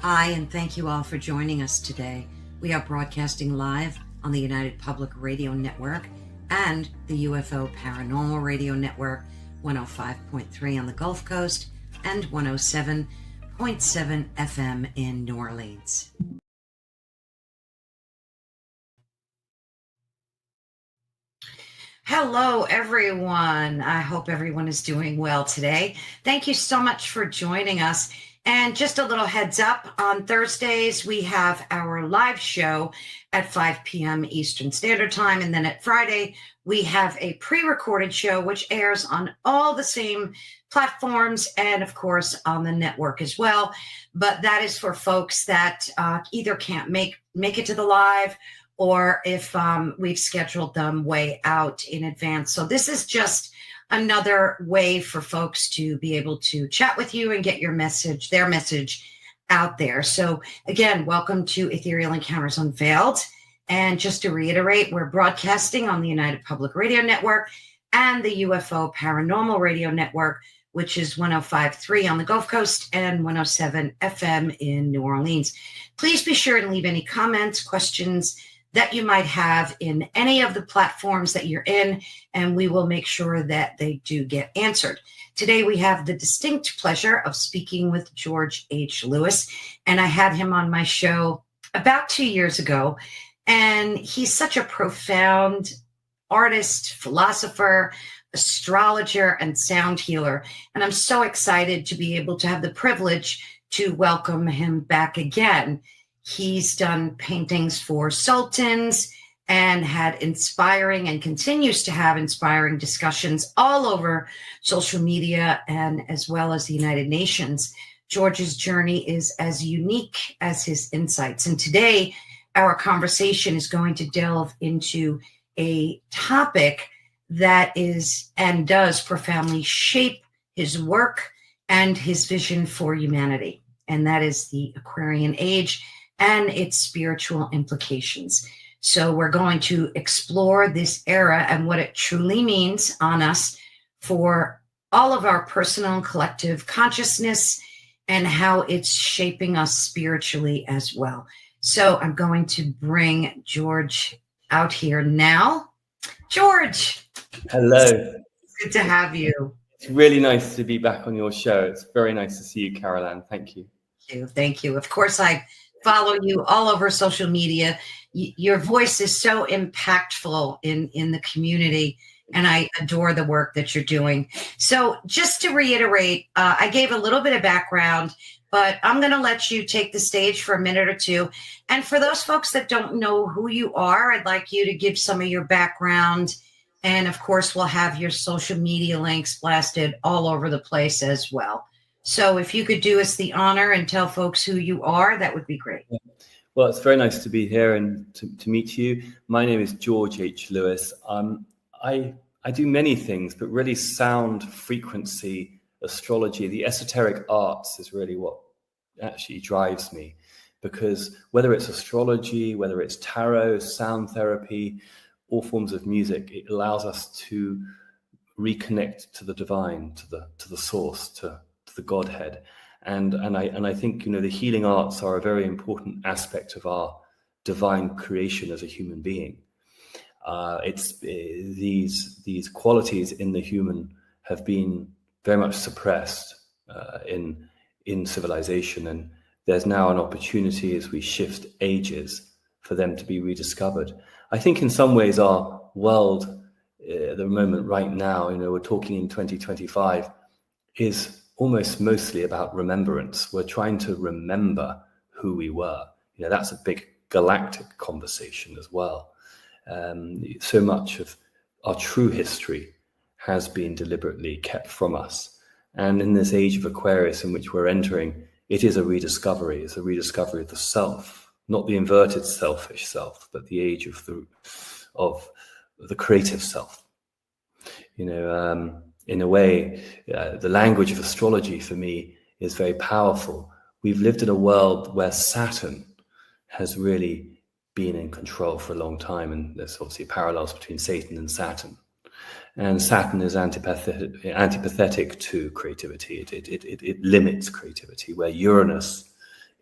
Hi, and thank you all for joining us today. We are broadcasting live on the United Public Radio Network and the UFO Paranormal Radio Network, 105.3 on the Gulf Coast and 107.7 FM in New Orleans. Hello, everyone. I hope everyone is doing well today. Thank you so much for joining us. And just a little heads up, on Thursdays, we have our live show at 5 p.m. Eastern Standard Time. And then at Friday, we have a pre-recorded show, which airs on all the same platforms and, of course, on the network as well. But that is for folks that either can't make it to the live, or if we've scheduled them way out in advance. So this is just another way for folks to be able to chat with you and get their message out there. So again, welcome to Ethereal Encounters Unveiled. And just to reiterate, we're broadcasting on the United Public Radio Network and the UFO Paranormal Radio Network, which is 105.3 on the Gulf Coast and 107 FM in New Orleans. Please be sure to leave any comments, questions that you might have in any of the platforms that you're in, and we will make sure that they do get answered. Today, we have the distinct pleasure of speaking with George H. Lewis, and I had him on my show about 2 years ago, and he's such a profound artist, philosopher, astrologer, and sound healer, and I'm so excited to be able to have the privilege to welcome him back again. He's done paintings for sultans and had inspiring and continues to have inspiring discussions all over social media and as well as the United Nations. George's journey is as unique as his insights. And today, our conversation is going to delve into a topic that is and does profoundly shape his work and his vision for humanity. And that is the Aquarian age and its spiritual implications. So we're going to explore this era and what it truly means on us for all of our personal and collective consciousness and how it's shaping us spiritually as well. So I'm going to bring George out here now. George. Hello. Good to have you. It's really nice to be back on your show. It's very nice to see you, Carol Ann. Thank you. Thank you. Of course, I follow you all over social media. Your voice is so impactful in the community, and I adore the work that you're doing. So just to reiterate, I gave a little bit of background, but I'm going to let you take the stage for a minute or two. And for those folks that don't know who you are, I'd like you to give some of your background. And of course, we'll have your social media links blasted all over the place as well. So if you could do us the honor and tell folks who you are, that would be great. Well, it's very nice to be here and to meet you. My name is George H. Lewis. I do many things, but really sound frequency, astrology, the esoteric arts is really what actually drives me. Because whether it's astrology, whether it's tarot, sound therapy, all forms of music, it allows us to reconnect to the divine, to the source, to the Godhead, and I think the healing arts are a very important aspect of our divine creation as a human being. It's these qualities in the human have been very much suppressed in civilization, and there's now an opportunity as we shift ages for them to be rediscovered. I think in some ways our world at the moment right now, we're talking in 2025, is almost mostly about remembrance. We're trying to remember who we were. That's a big galactic conversation as well. So much of our true history has been deliberately kept from us. And in this age of Aquarius in which we're entering, it is a rediscovery. It's a rediscovery of the self, not the inverted selfish self, but the age of the creative self. In a way, the language of astrology for me is very powerful. We've lived in a world where Saturn has really been in control for a long time, and there's obviously parallels between Satan and Saturn. And Saturn is antipathetic to creativity. It limits creativity, where Uranus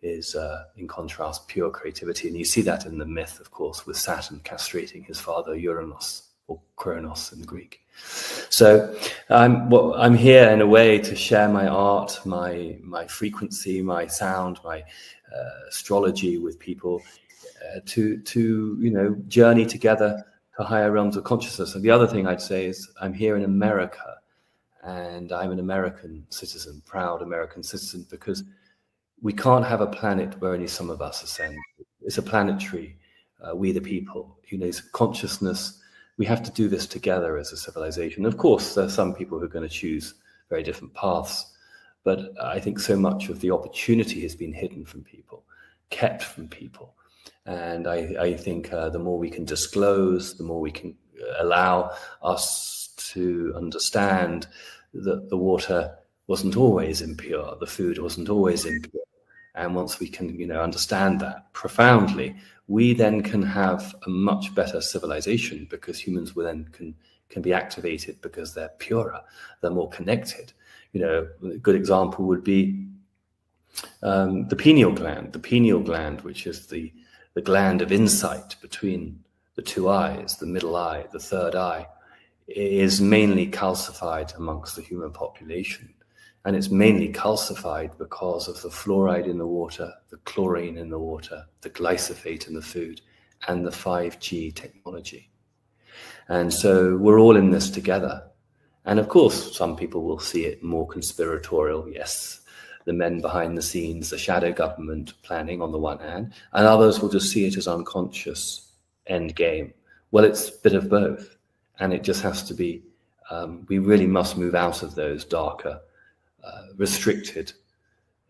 is in contrast, pure creativity. And you see that in the myth, of course, with Saturn castrating his father Uranus, or Kronos in Greek. So I'm here in a way to share my art, my frequency, my sound, my astrology with people, to journey together to higher realms of consciousness. And the other thing I'd say is I'm here in America, and I'm an American citizen, proud American citizen, because we can't have a planet where only some of us ascend. It's a planetary, we the people, it's consciousness. We have to do this together as a civilization. Of course, there are some people who are going to choose very different paths, but I think so much of the opportunity has been hidden from people, kept from people. And I think the more we can disclose, the more we can allow us to understand that the water wasn't always impure, the food wasn't always impure. And once we can, understand that profoundly, we then can have a much better civilization, because humans will then can be activated because they're purer, they're more connected. A good example would be the pineal gland, which is the gland of insight between the two eyes, the middle eye, the third eye, is mainly calcified amongst the human population. And it's mainly calcified because of the fluoride in the water, the chlorine in the water, the glyphosate in the food, and the 5G technology. And so we're all in this together. And of course, some people will see it more conspiratorial. Yes, the men behind the scenes, the shadow government planning on the one hand, and others will just see it as unconscious end game. Well, it's a bit of both. And it just has to be, we really must move out of those darker, restricted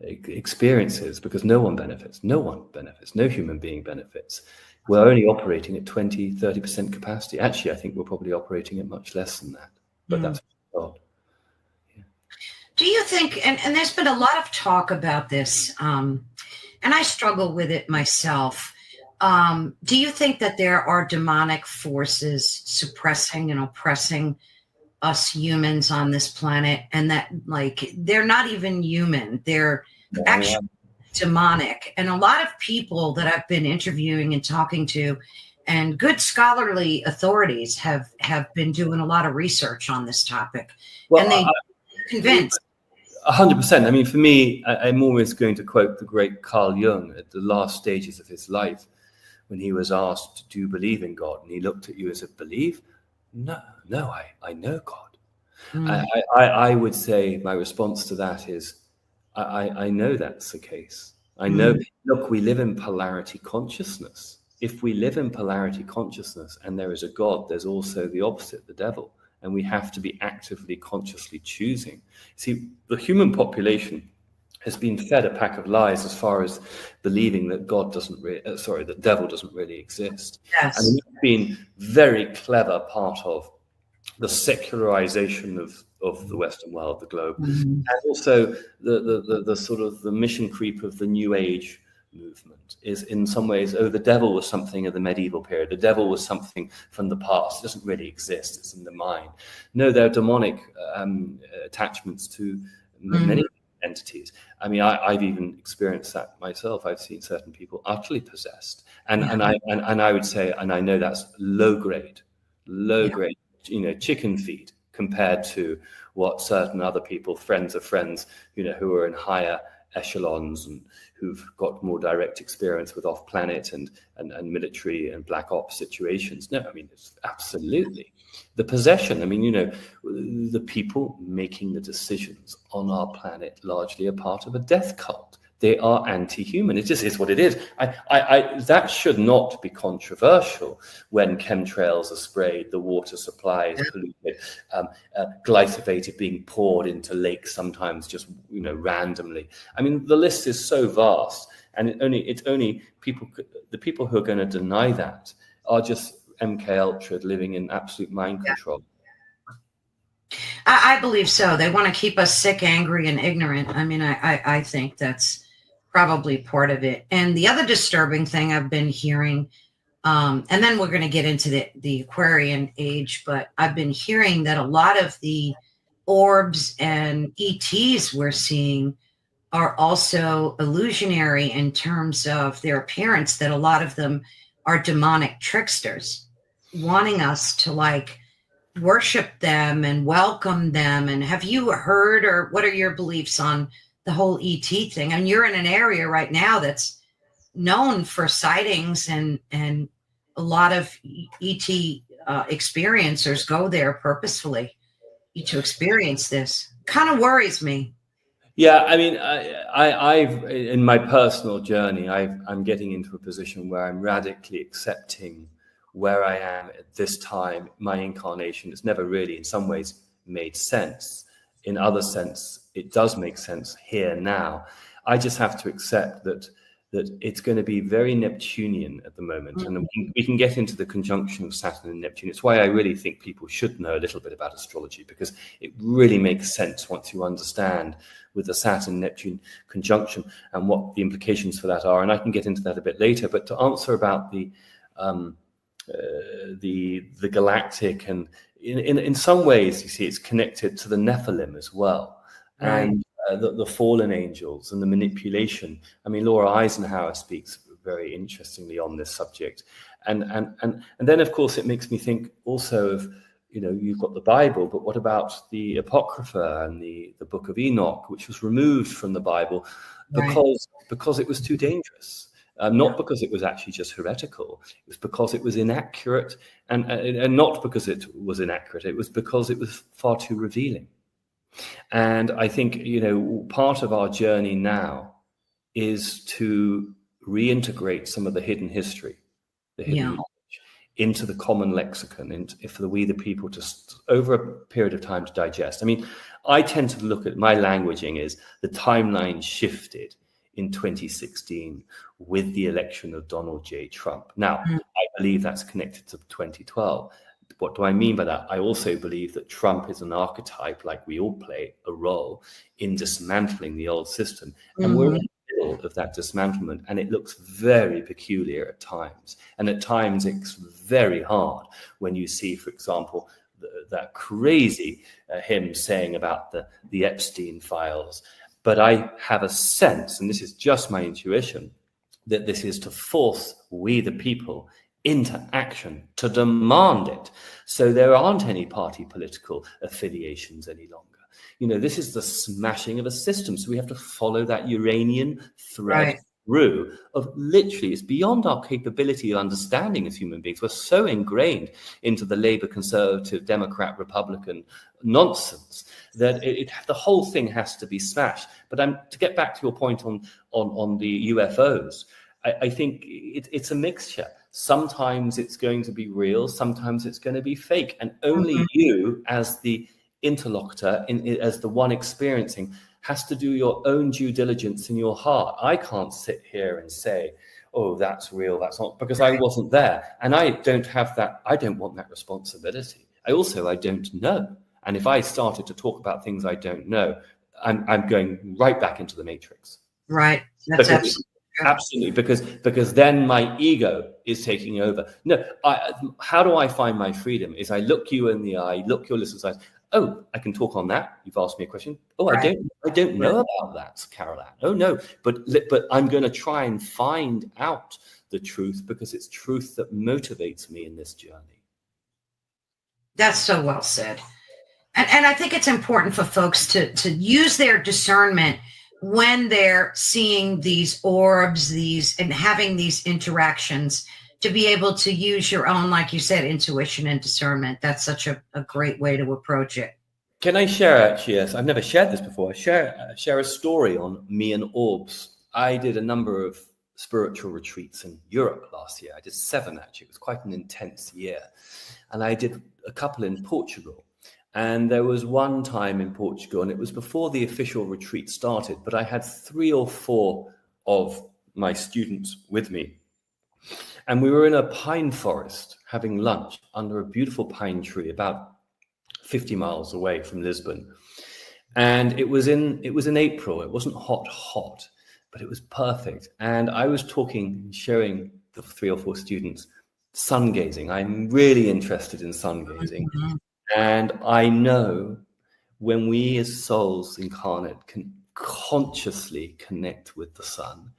experiences, because no one benefits, no human being benefits. We're only operating at 20-30% capacity. Actually, I think we're probably operating at much less than that, but that's God. Yeah. Do you think, and there's been a lot of talk about this, and I struggle with it myself, do you think that there are demonic forces suppressing and oppressing us humans on this planet, and that they're not even human, they're actually demonic? And a lot of people that I've been interviewing and talking to, and good scholarly authorities have been doing a lot of research on this topic, and they convinced. 100%. I mean, for me, I'm always going to quote the great Carl Jung at the last stages of his life, when he was asked, do you believe in God? And he looked at you and said, believe? No, I know God. I would say my response to that is, I know that's the case. I know, look, we live in polarity consciousness. If we live in polarity consciousness and there is a God, there's also the opposite, the devil. And we have to be actively, consciously choosing. See, the human population has been fed a pack of lies as far as believing that the devil doesn't really exist. Yes. And we've been very clever part of the secularization of the Western world, the globe, and also the sort of the mission creep of the New Age movement is in some ways, the devil was something of the medieval period. The devil was something from the past. It doesn't really exist. It's in the mind. No, there are demonic attachments to many entities. I mean, I've even experienced that myself. I've seen certain people utterly possessed, and I would say, and I know that's low grade, chicken feed compared to what certain other people, friends of friends, who are in higher echelons and who've got more direct experience with off-planet and military and black ops situations. No, I mean, it's absolutely the possession. I mean, the people making the decisions on our planet largely are part of a death cult. They are anti-human. It just is what it is. That should not be controversial when chemtrails are sprayed, the water supply is polluted, glyphosate being poured into lakes sometimes just randomly. I mean, the list is so vast, and it's only people. The people who are going to deny that are just MK Ultra living in absolute mind control. I believe so. They want to keep us sick, angry, and ignorant. I mean, I think that's probably part of it. And the other disturbing thing I've been hearing, and then we're going to get into the Aquarian age, but I've been hearing that a lot of the orbs and ETs we're seeing are also illusionary in terms of their appearance, that a lot of them are demonic tricksters, wanting us to like worship them and welcome them. And have you heard, or what are your beliefs on the whole ET thing? I mean, you're in an area right now that's known for sightings, and a lot of ET experiencers go there purposefully to experience this. Kind of worries me. Yeah, I mean, I've in my personal journey, I'm getting into a position where I'm radically accepting where I am at this time. My incarnation has never really, in some ways, made sense. In other sense, it does make sense here now. I just have to accept that it's going to be very Neptunian at the moment. Mm-hmm. And we can get into the conjunction of Saturn and Neptune. It's why I really think people should know a little bit about astrology, because it really makes sense once you understand with the Saturn-Neptune conjunction and what the implications for that are. And I can get into that a bit later. But to answer about the galactic, and in some ways, you see, it's connected to the Nephilim as well. Right. And the fallen angels and the manipulation. I mean, Laura Eisenhower speaks very interestingly on this subject. And then, of course, it makes me think also of, you've got the Bible, but what about the Apocrypha and the Book of Enoch, which was removed from the Bible because it was too dangerous. Not because it was actually just heretical. It was because it was inaccurate, and not because it was inaccurate. It was because it was far too revealing. And I think, part of our journey now is to reintegrate some of the hidden history, the hidden knowledge, into the common lexicon, for we the people over a period of time to digest. I mean, I tend to look at my languaging is the timeline shifted in 2016 with the election of Donald J. Trump. Now, I believe that's connected to 2012. What do I mean by that? I also believe that Trump is an archetype, like we all play a role in dismantling the old system. And we're in the middle of that dismantlement, and it looks very peculiar at times. And at times it's very hard when you see, for example, that crazy him saying about the Epstein files. But I have a sense, and this is just my intuition, that this is to force we the people into action, to demand it. So there aren't any party political affiliations any longer. This is the smashing of a system. So we have to follow that Uranian thread through of literally, it's beyond our capability of understanding as human beings. We're so ingrained into the Labour, Conservative, Democrat, Republican nonsense that the whole thing has to be smashed. But to get back to your point on the UFOs, I think it's a mixture. Sometimes it's going to be real, sometimes it's going to be fake. And only you, as the interlocutor, as the one experiencing, has to do your own due diligence in your heart. I can't sit here and say, oh, that's real, that's not, because I wasn't there. And I don't have that, I don't want that responsibility. I don't know. And if I started to talk about things I don't know, I'm going right back into the matrix. Right. That's absolutely, because then my ego is taking over. No, how do I find my freedom? Is I look you in the eye, look your listeners' eyes. Oh, I can talk on that. You've asked me a question. Oh, I don't know about that, Carol Ann. Oh no, but I'm going to try and find out the truth, because it's truth that motivates me in this journey. That's so well said. And I think it's important for folks to use their discernment when they're seeing these orbs, and having these interactions, to be able to use your own, like you said, intuition and discernment. That's such a great way to approach it. Can I share, actually, yes, I've never shared this before, share a story on me and orbs. I did a number of spiritual retreats in Europe last year. I did 7, actually. It was quite an intense year. And I did a couple in Portugal. And there was one time in Portugal, and it was before the official retreat started, but I had 3 or 4 of my students with me. And we were in a pine forest having lunch under a beautiful pine tree about 50 miles away from Lisbon. And it was in April. It wasn't hot, but it was perfect. And I was showing the 3 or 4 students sun gazing. I'm really interested in sun gazing. And I know when we as souls incarnate can consciously connect with the sun,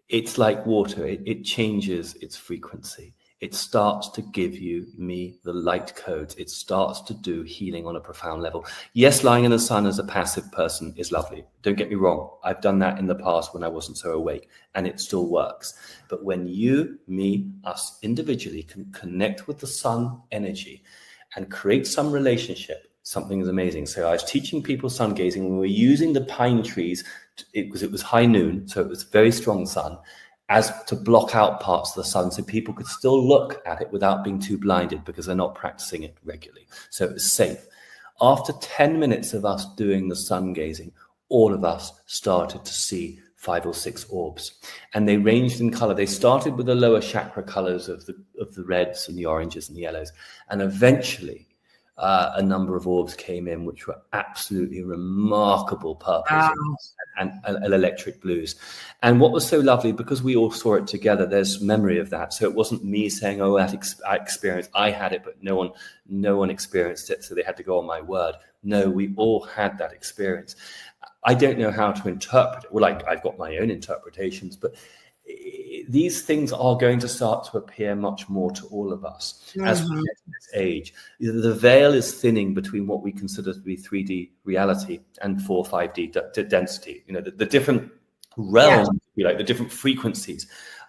it's like water. It changes its frequency. It starts to give me the light codes. It starts to do healing on a profound level. Yes, lying in the sun as a passive person is lovely. Don't get me wrong. I've done that in the past when I wasn't so awake, and it still works. But when you, me, us individually can connect with the sun energy and create some relationship, something is amazing. So I was teaching people sun gazing when we were using the pine trees because it was high noon, so it was very strong sun, as to block out parts of the sun so people could still look at it without being too blinded because they're not practicing it regularly. So it was safe. After 10 minutes of us doing the sun gazing, all of us started to see 5 or 6 orbs, and they ranged in color. They started with the lower chakra colors of the reds and the oranges and the yellows, and eventually a number of orbs came in which were absolutely remarkable purples and electric blues. And what was so lovely, because we all saw it together, there's memory of that. So it wasn't me saying, oh, I experienced, I had it, but no one experienced it, so they had to go on my word. No, we all had that experience. I don't know how to interpret it. Well, I've got my own interpretations, but these things are going to start to appear much more to all of us as we get to this age. The veil is thinning between what we consider to be 3D reality and 4 or 5D density. The different realms, the different frequencies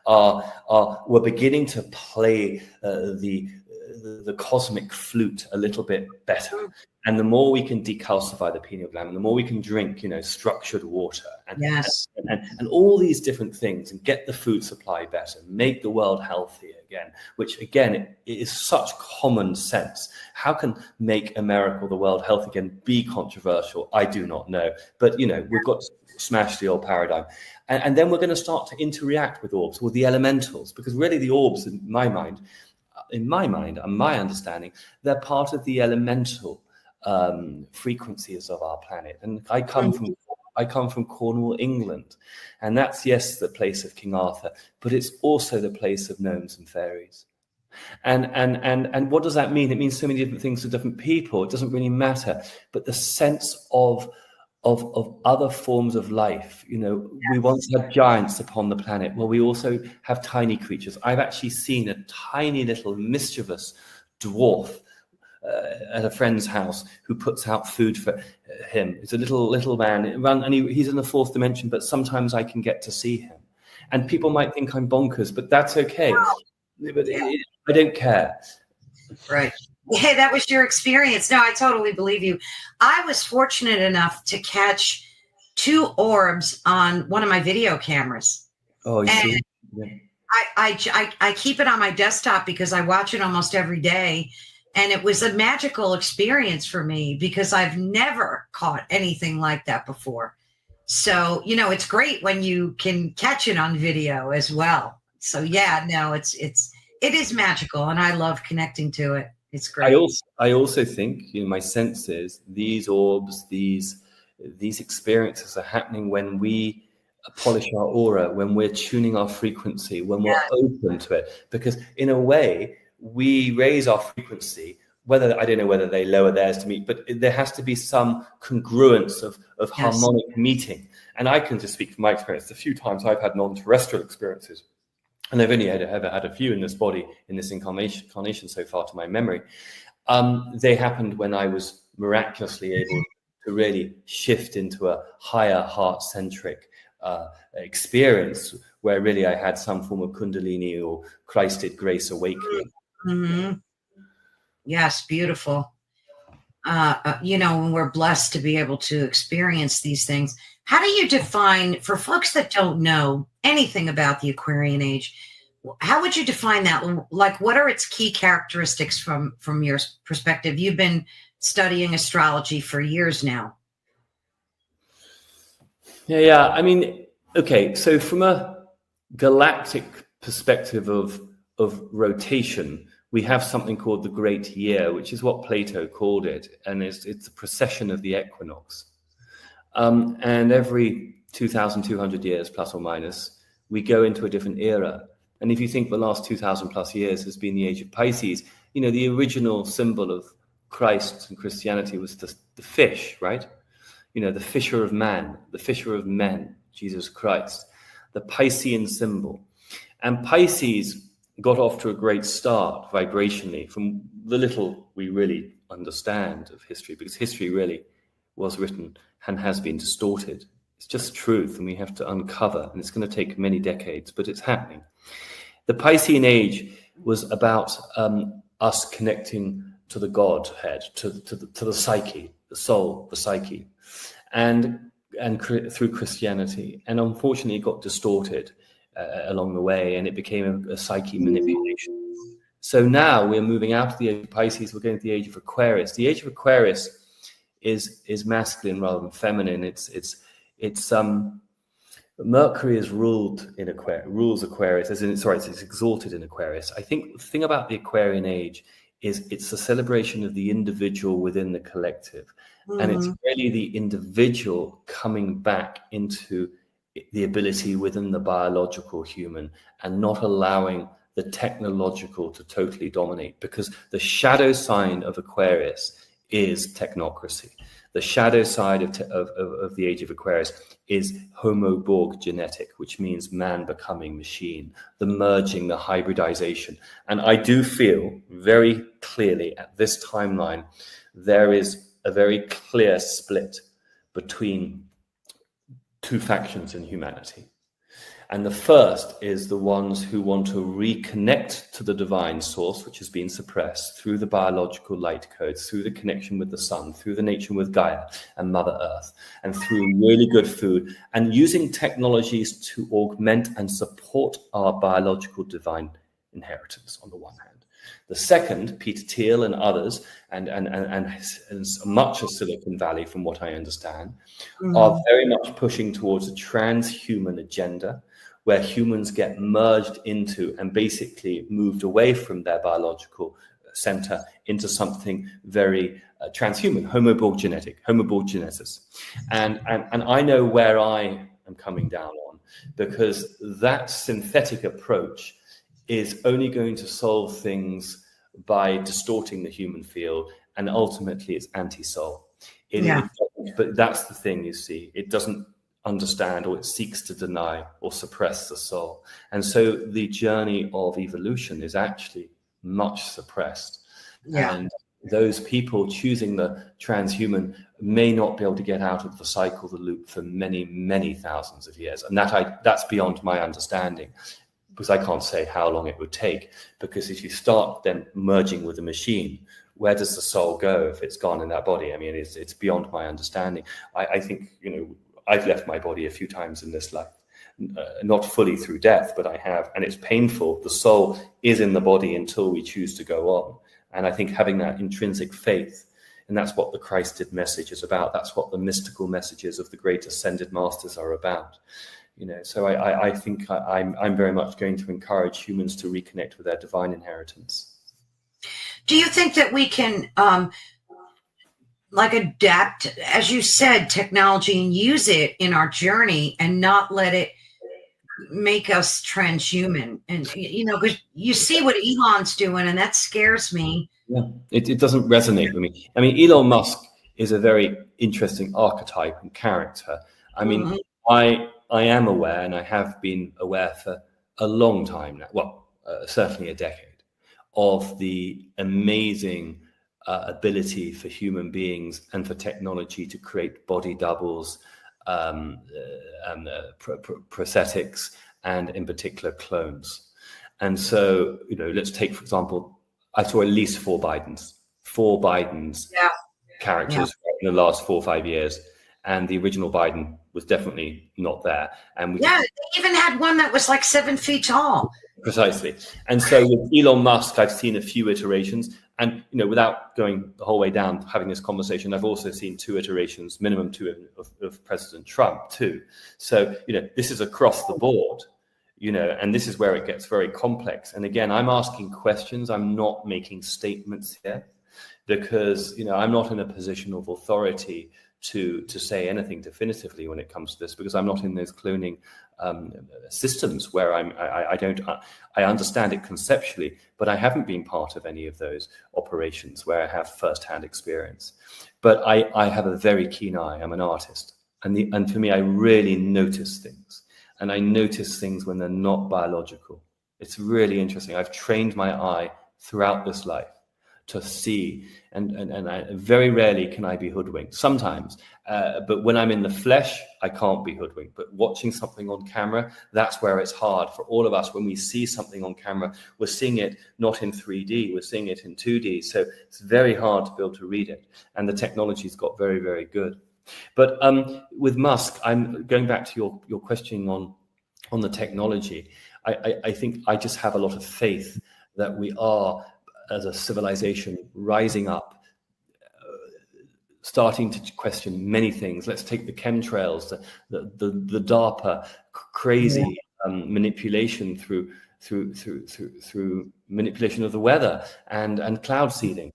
we're beginning to play the cosmic flute a little bit better. And the more we can decalcify the pineal gland, and the more we can drink, structured water and all these different things, and get the food supply better, make the world healthy again, which again, it is such common sense. How can make America or the world healthy again be controversial? I do not know. But, we've got to smash the old paradigm. And then we're going to start to interact with orbs, with the elementals, because really the orbs, in my mind, and my understanding, they're part of the elemental frequencies of our planet. And I come from Cornwall, England, and that's, yes, the place of King Arthur, but it's also the place of gnomes and fairies. And what does that mean? It means so many different things to different people. It doesn't really matter, but the sense of other forms of life. We once had giants upon the planet. Well, we also have tiny creatures. I've actually seen a tiny little mischievous dwarf at a friend's house who puts out food for him. It's a little man, and he's in the 4th dimension, but sometimes I can get to see him. And people might think I'm bonkers, but that's okay. But I don't care. Right. Hey, that was your experience. No, I totally believe you. I was fortunate enough to catch 2 orbs on one of my video cameras. Oh, you see? Yeah. I keep it on my desktop because I watch it almost every day. And it was a magical experience for me because I've never caught anything like that before. So, it's great when you can catch it on video as well. So yeah, no, it is magical, and I love connecting to it. It's great. I also think, my sense is these orbs, these experiences are happening when we polish our aura, when we're tuning our frequency, when we're open to it. Because in a way, we raise our frequency, I don't know whether they lower theirs to meet, but there has to be some congruence of harmonic meeting. And I can just speak from my experience. The few times I've had non-terrestrial experiences, and I've only ever had a few in this body, in this incarnation so far to my memory, they happened when I was miraculously able to really shift into a higher heart-centric experience, where really I had some form of kundalini or Christed grace awakening. Mm-hmm. Yes, beautiful. When we're blessed to be able to experience these things. How do you define, for folks that don't know anything about the Aquarian age, how would you define that? Like, what are its key characteristics from your perspective? You've been studying astrology for years now. Yeah. I mean, okay. So from a galactic perspective of rotation, we have something called the Great Year, which is what Plato called it, and it's the precession of the equinox. And every 2,200 years, plus or minus, we go into a different era. And if you think the last 2,000 plus years has been the age of Pisces, the original symbol of Christ and Christianity was the fish, right? the fisher of man, the fisher of men, Jesus Christ, the Piscean symbol. And Pisces got off to a great start vibrationally from the little we really understand of history, because history really was written and has been distorted. It's just truth, and we have to uncover, and it's going to take many decades, but it's happening. The Piscean age was about us connecting to the Godhead, to the psyche, the soul, the psyche, and through Christianity. And unfortunately, it got distorted along the way, and it became a psyche manipulation. So now we're moving out of the age of Pisces, we're going to the age of Aquarius. The age of Aquarius is masculine rather than feminine. It's Mercury is rules Aquarius, it's exalted in Aquarius. I think the thing about the Aquarian age is it's a celebration of the individual within the collective. And it's really the individual coming back into the ability within the biological human and not allowing the technological to totally dominate, because the shadow sign of Aquarius is technocracy. The shadow side of the age of Aquarius is homoborg genetic, which means man becoming machine, the merging, the hybridization. And I do feel very clearly at this timeline, there is a very clear split between two factions in humanity. And the first is the ones who want to reconnect to the divine source, which has been suppressed through the biological light codes, through the connection with the sun, through the nature with Gaia and Mother Earth, and through really good food, and using technologies to augment and support our biological divine inheritance on the one hand. The second, Peter Thiel and others, and much of Silicon Valley, from what I understand, are very much pushing towards a transhuman agenda, where humans get merged into and basically moved away from their biological center into something very transhuman, homoborg genesis. And I know where I am coming down on, because that synthetic approach is only going to solve things by distorting the human field, and ultimately it's anti-soul. But that's the thing, you see, it doesn't understand, or it seeks to deny or suppress the soul. And so the journey of evolution is actually much suppressed. And those people choosing the transhuman may not be able to get out of the cycle, the loop, for many, many thousands of years. And that's beyond my understanding, because I can't say how long it would take. Because if you start then merging with a machine, where does the soul go if it's gone in that body? I mean, it's beyond my understanding. I think, I've left my body a few times in this life, not fully through death, but I have, and it's painful. The soul is in the body until we choose to go on. And I think having that intrinsic faith, and that's what the Christed message is about. That's what the mystical messages of the great ascended masters are about. So I think I'm very much going to encourage humans to reconnect with their divine inheritance. Do you think that we can adapt, as you said, technology and use it in our journey and not let it make us transhuman? And, because you see what Elon's doing, and that scares me. Yeah, it doesn't resonate with me. I mean, Elon Musk is a very interesting archetype and character. I mean, I am aware, and I have been aware for a long time now, certainly a decade, of the amazing ability for human beings and for technology to create body doubles, prosthetics, and in particular clones. And so, let's take, for example, I saw at least four Bidens characters in the last 4 or 5 years. And the original Biden was definitely not there. And they even had one that was like 7 feet tall. Precisely. And so with Elon Musk, I've seen a few iterations. And, without going the whole way down, having this conversation, I've also seen 2 iterations, minimum 2 of President Trump too. So, this is across the board, and this is where it gets very complex. And again, I'm asking questions. I'm not making statements here, because, I'm not in a position of authority to say anything definitively when it comes to this, because I'm not in those cloning systems where I understand it conceptually, but I haven't been part of any of those operations where I have firsthand experience. But I have a very keen eye. I'm an artist, and for me, I really notice things, and I notice things when they're not biological. It's really interesting. I've trained my eye throughout this life to see, and I, very rarely can I be hoodwinked. Sometimes, but when I'm in the flesh, I can't be hoodwinked. But watching something on camera, that's where it's hard for all of us. When we see something on camera, we're seeing it not in 3D, we're seeing it in 2D. So it's very hard to be able to read it. And the technology's got very, very good. But with Musk, I'm going back to your question on the technology. I think I just have a lot of faith that we are, as a civilization, rising up, starting to question many things. Let's take the chemtrails, the DARPA crazy manipulation through manipulation of the weather and cloud seeding.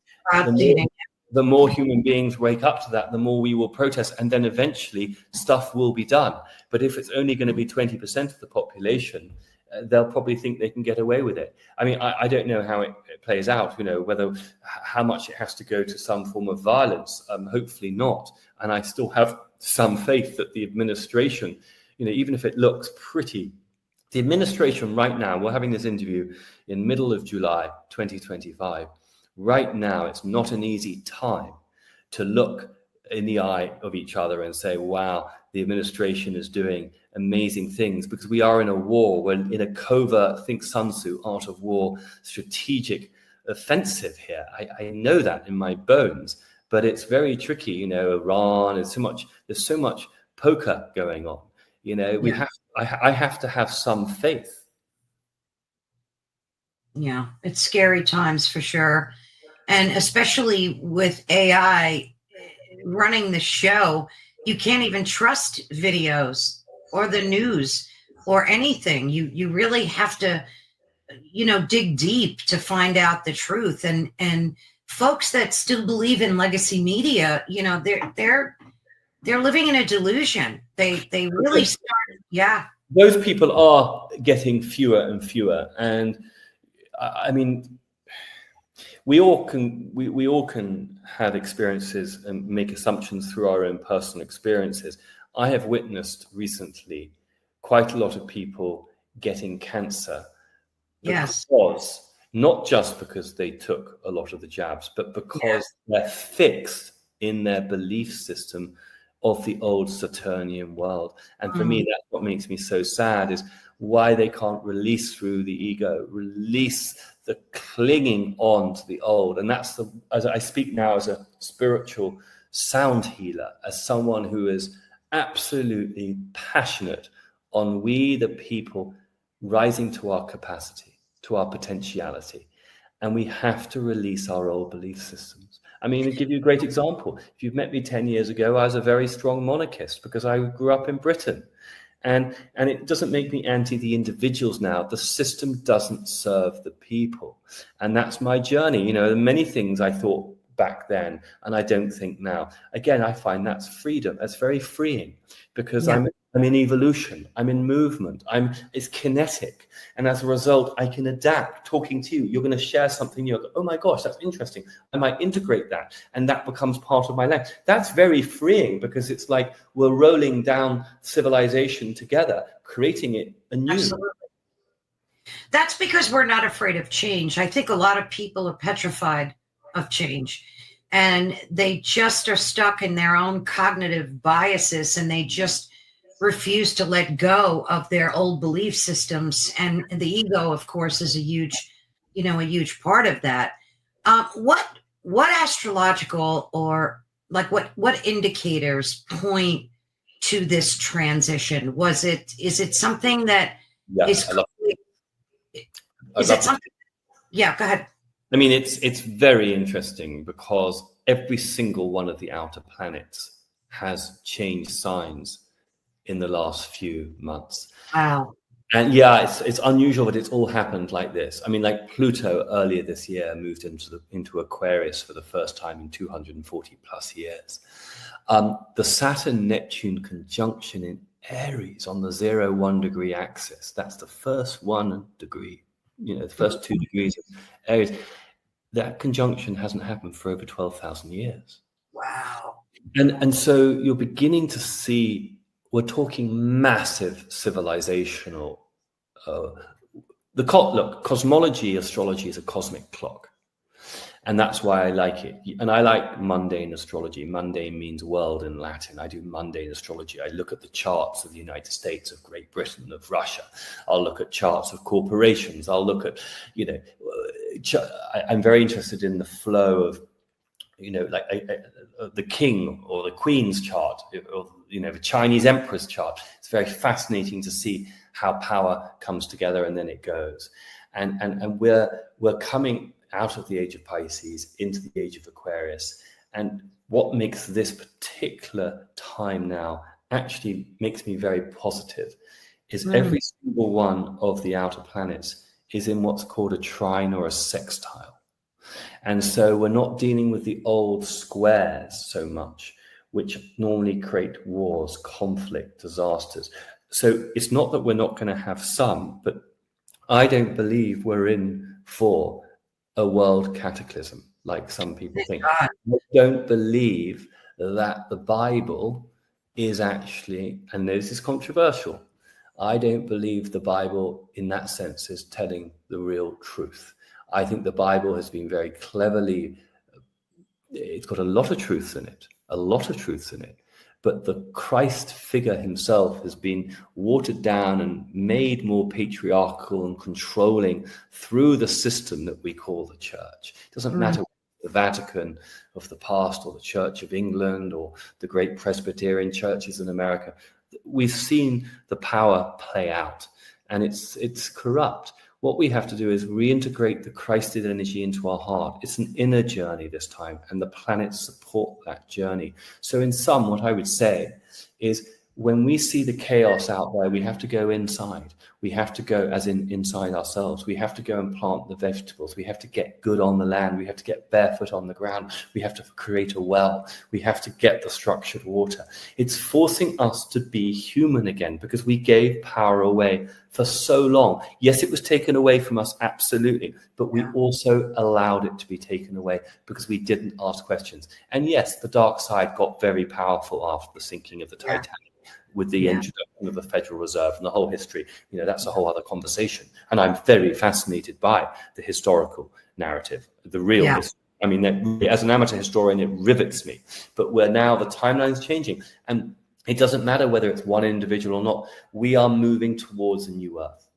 The more human beings wake up to that, the more we will protest, and then eventually stuff will be done. But if it's only going to be 20% of the population, they'll probably think they can get away with it. I mean, I don't know how it plays out, whether how much it has to go to some form of violence. Hopefully not. And I still have some faith that the administration, even if it looks pretty, the administration right now, we're having this interview in middle of July 2025. Right now, it's not an easy time to look in the eye of each other and say, wow, the administration is doing amazing things, because we are in a war. We're in a covert, think Sun Tzu, art of war, strategic offensive here. I know that in my bones, but it's very tricky. Iran, there's so much poker going on. I have to have some faith. Yeah, it's scary times for sure. And especially with AI running the show, you can't even trust videos or the news or anything. You really have to, dig deep to find out the truth. And folks that still believe in legacy media, they're living in a delusion. They really start. Yeah. Those people are getting fewer and fewer. And I mean, we all can have experiences and make assumptions through our own personal experiences. I have witnessed recently quite a lot of people getting cancer. Yes. Because, not just because they took a lot of the jabs, but because they're fixed in their belief system of the old Saturnian world. And for me, that's what makes me so sad, is why they can't release through the ego, release the clinging on to the old. And that's as I speak now as a spiritual sound healer, as someone who is absolutely passionate on we, the people, rising to our capacity, to our potentiality. And we have to release our old belief systems. I mean, I'll give you a great example. If you've met me 10 years ago, I was a very strong monarchist because I grew up in Britain. And it doesn't make me anti the individuals now. The system doesn't serve the people. And that's my journey. There are many things I thought back then and I don't think now. Again, I find that's freedom. That's very freeing, because I'm in evolution. I'm in movement. It's kinetic. And as a result, I can adapt. Talking to you, you're going to share something new. Oh my gosh, that's interesting. I might integrate that. And that becomes part of my life. That's very freeing, because it's like we're rolling down civilization together, creating it anew. Absolutely. That's because we're not afraid of change. I think a lot of people are petrified of change, and they just are stuck in their own cognitive biases, and they just refuse to let go of their old belief systems. And the ego, of course, is a huge part of that. What astrological, or like what indicators point to this transition? Is it something that is it something? Yeah, go ahead. I mean, it's very interesting, because every single one of the outer planets has changed signs in the last few months. Wow. And yeah, it's unusual, but it's all happened like this. I mean, like Pluto earlier this year moved into Aquarius for the first time in 240 plus years. The Saturn-Neptune conjunction in Aries on the 0-1 degree axis, that's the first 1 degree, the first 2 degrees of Aries. That conjunction hasn't happened for over 12,000 years. Wow. And so you're beginning to see, we're talking massive civilizational. Look, cosmology, astrology is a cosmic clock. And that's why I like it. And I like mundane astrology. Mundane means world in Latin. I do mundane astrology. I look at the charts of the United States, of Great Britain, of Russia. I'll look at charts of corporations. I'll look at, I'm very interested in the flow of, the king or the queen's chart, or, the Chinese emperor's chart. It's very fascinating to see how power comes together and then it goes. And we're coming out of the age of Pisces into the age of Aquarius. And what makes this particular time now actually makes me very positive is every single one of the outer planets is in what's called a trine or a sextile. And so we're not dealing with the old squares so much, which normally create wars, conflict, disasters. So it's not that we're not going to have some, but I don't believe we're in for a world cataclysm, like some people think. I don't believe that the Bible is actually, and this is controversial, I don't believe the Bible in that sense is telling the real truth. I think the Bible has been very cleverly, it's got a lot of truths in it, but the Christ figure himself has been watered down and made more patriarchal and controlling through the system that we call the church. It doesn't matter the Vatican of the past or the Church of England or the great Presbyterian churches in America. We've seen the power play out, and it's corrupt. What we have to do is reintegrate the Christed energy into our heart. It's an inner journey this time, and the planets support that journey. So in sum, what I would say is when we see the chaos out there, we have to go inside. We have to go as in inside ourselves. We have to go and plant the vegetables. We have to get good on the land. We have to get barefoot on the ground. We have to create a well. We have to get the structured water. It's forcing us to be human again because we gave power away for so long. Yes, it was taken away from us, absolutely. But we also allowed it to be taken away because we didn't ask questions. And yes, the dark side got very powerful after the sinking of the Titanic. With the introduction of the Federal Reserve and the whole history, that's a whole other conversation. And I'm very fascinated by the historical narrative, the real history. I mean, as an amateur historian, it rivets me. But where now the timeline's changing, and it doesn't matter whether it's one individual or not. We are moving towards a new earth.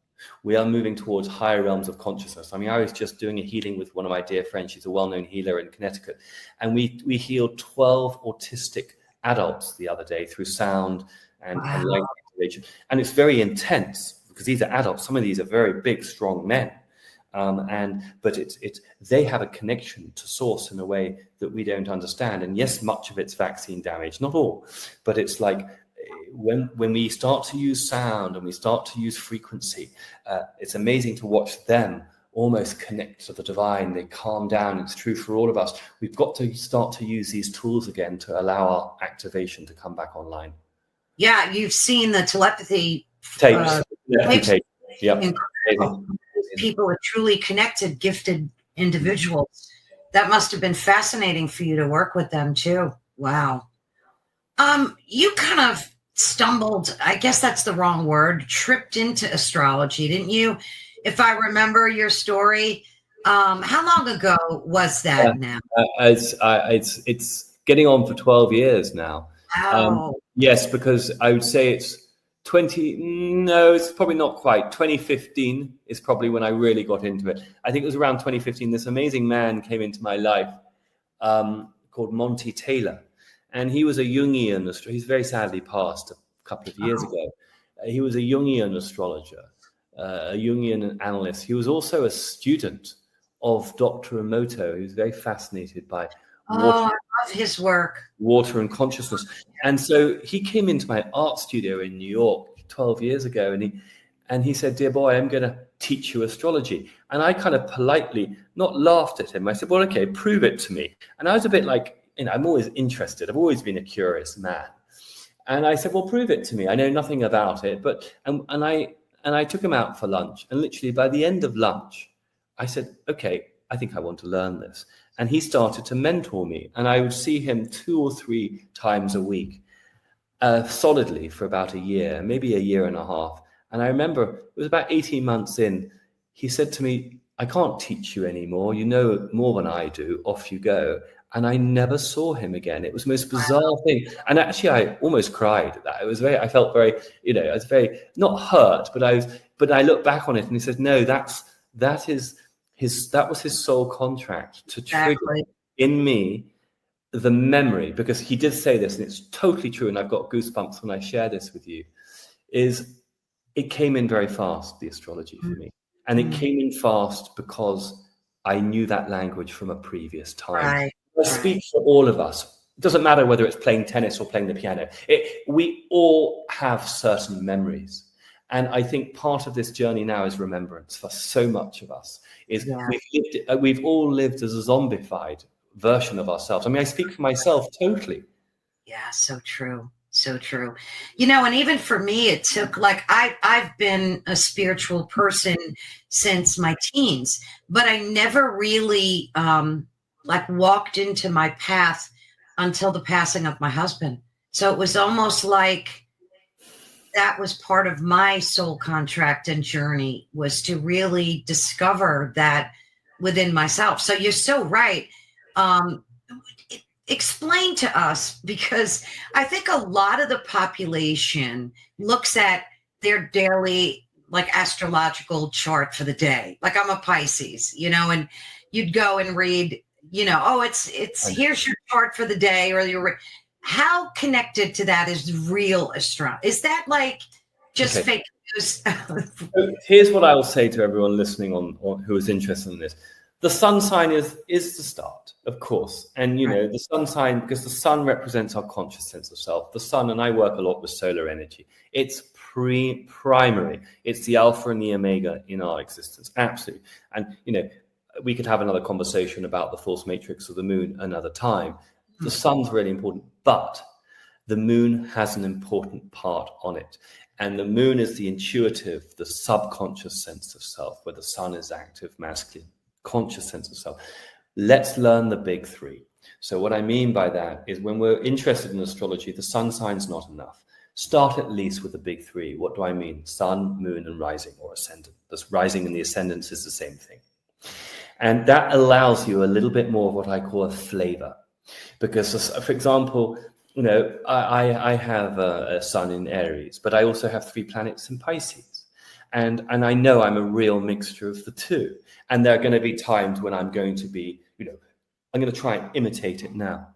We are moving towards higher realms of consciousness. I mean, I was just doing a healing with one of my dear friends. She's a well-known healer in Connecticut. And we healed 12 autistic adults the other day through sound and language activation. And it's very intense because these are adults. Some of these are very big, strong men. But they have a connection to source in a way that we don't understand. And yes, much of it's vaccine damage, not all, but it's like when we start to use sound and we start to use frequency, it's amazing to watch them almost connect to the divine. They calm down. It's true for all of us. We've got to start to use these tools again to allow our activation to come back online. Yeah, you've seen the telepathy tapes. Yep. People are truly connected, gifted individuals. That must have been fascinating for you to work with them too. Wow. You kind of stumbled, I guess that's the wrong word, tripped into astrology, didn't you? If I remember your story, how long ago was that now? It's getting on for 12 years now. Wow. Yes, because I would say it's it's probably not quite. 2015 is probably when I really got into it. I think it was around 2015. This amazing man came into my life called Monty Taylor. And he was a Jungian astrologer. He's very sadly passed a couple of years ago. He was a Jungian astrologer, a Jungian analyst. He was also a student of Dr. Emoto. He was very fascinated by I love his work. Water and consciousness. And so he came into my art studio in New York 12 years ago, And he said, dear boy, I'm going to teach you astrology. And I kind of politely, not laughed at him. I said, well, okay, prove it to me. And I was a bit like, I'm always interested. I've always been a curious man. And I said, well, prove it to me. I know nothing about it. But and I took him out for lunch. And literally by the end of lunch, I said, okay, I think I want to learn this. And he started to mentor me. And I would see him 2 or 3 times a week, solidly for about a year, maybe a year and a half. And I remember it was about 18 months in, he said to me, I can't teach you anymore. You know more than I do. Off you go. And I never saw him again. It was the most bizarre thing. And actually, I almost cried at that. I felt very, I was very, not hurt, but I look back on it and he said, no, that was his soul contract to trigger in me the memory, because he did say this, and it's totally true. And I've got goosebumps when I share this with you, is it came in very fast, the astrology for me. And it came in fast because I knew that language from a previous time. I speak for all of us. It doesn't matter whether it's playing tennis or playing the piano. We all have certain memories. And I think part of this journey now is remembrance for so much of us. We've all lived as a zombified version of ourselves. I mean, I speak for myself totally. Yeah, so true. So true. And even for me, it took I've been a spiritual person since my teens, but I never really walked into my path until the passing of my husband. So it was almost like that was part of my soul contract and journey, was to really discover that within myself. So you're so right. Explain to us, because I think a lot of the population looks at their daily astrological chart for the day. Like, I'm a Pisces, and you'd go and read, it's here's your chart for the day, or how connected to that is real astrology? Is that just fake news? So here's what I will say to everyone listening on who is interested in this. The sun sign is the start, of course. And, the sun sign, because the sun represents our conscious sense of self. The sun, and I work a lot with solar energy, it's primary. It's the alpha and the omega in our existence. Absolutely. And, we could have another conversation about the false matrix of the moon another time. The sun's really important, but the moon has an important part on it. And the moon is the intuitive, the subconscious sense of self, where the sun is active, masculine, conscious sense of self. Let's learn the big 3. So what I mean by that is, when we're interested in astrology, the sun sign's not enough. Start at least with the big 3. What do I mean? Sun, moon, and rising or ascendant. This rising and the ascendant is the same thing. And that allows you a little bit more of what I call a flavor. Because, for example, I have a sun in Aries, but I also have 3 planets in Pisces. And I know I'm a real mixture of the 2. And there are going to be times when I'm going to be, I'm going to try and imitate it now.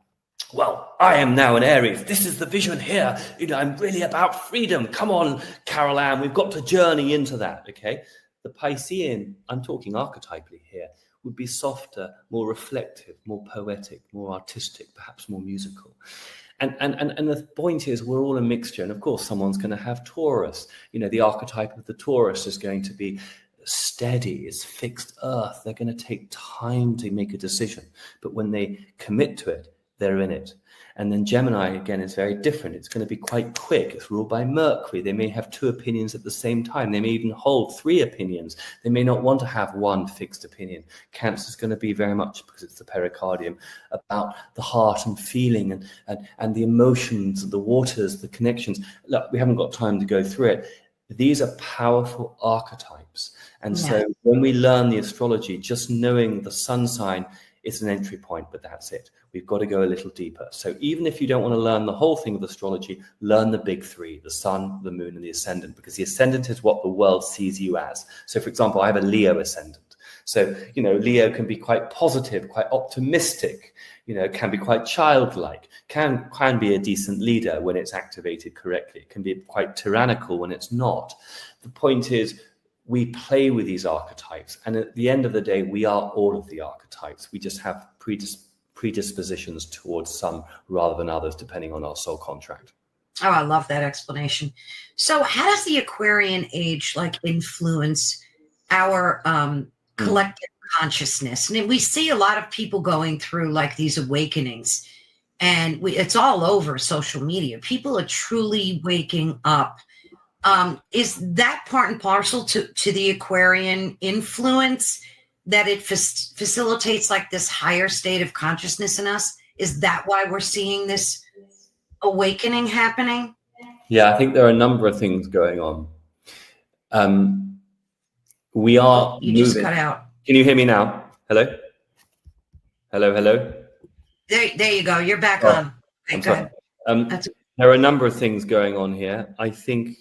Well, I am now an Aries. This is the vision here. I'm really about freedom. Come on, Carol Ann, we've got to journey into that, okay? The Piscean, I'm talking archetypally here, would be softer, more reflective, more poetic, more artistic, perhaps more musical. And the point is, we're all a mixture. And of course, someone's going to have Taurus. The archetype of the Taurus is going to be steady, it's fixed earth. They're going to take time to make a decision. But when they commit to it, they're in it. And then Gemini, again, is very different. It's going to be quite quick. It's ruled by Mercury. They may have 2 opinions at the same time. They may even hold 3 opinions. They may not want to have one fixed opinion. Cancer is going to be very much, because it's the pericardium, about the heart and feeling and the emotions, the waters, the connections. Look, we haven't got time to go through it. These are powerful archetypes. And so when we learn the astrology, just knowing the sun sign, it's an entry point, but that's it. We've got to go a little deeper. So even if you don't want to learn the whole thing of astrology, learn the big 3, the sun, the moon, and the ascendant, because the ascendant is what the world sees you as. So, for example, I have a Leo ascendant. So, Leo can be quite positive, quite optimistic, can be quite childlike, can be a decent leader when it's activated correctly. It can be quite tyrannical when it's not. The point is, we play with these archetypes, and at the end of the day, we are all of the archetypes. We just have predispositions towards some rather than others, depending on our soul contract. Oh, I love that explanation. So how does the Aquarian age influence our Mm. collective consciousness? And we see a lot of people going through these awakenings, and it's all over social media. People are truly waking up. Is that part and parcel to the Aquarian influence, that it facilitates this higher state of consciousness in us? Is that why we're seeing this awakening happening? Yeah, I think there are a number of things going on. We Oh, are you just moving. cut out. Can you hear me now? Hello? Hello, hello? There you go. You're back Oh, on. Okay, I'm go sorry. ahead. That's There are a number of things going on here. I think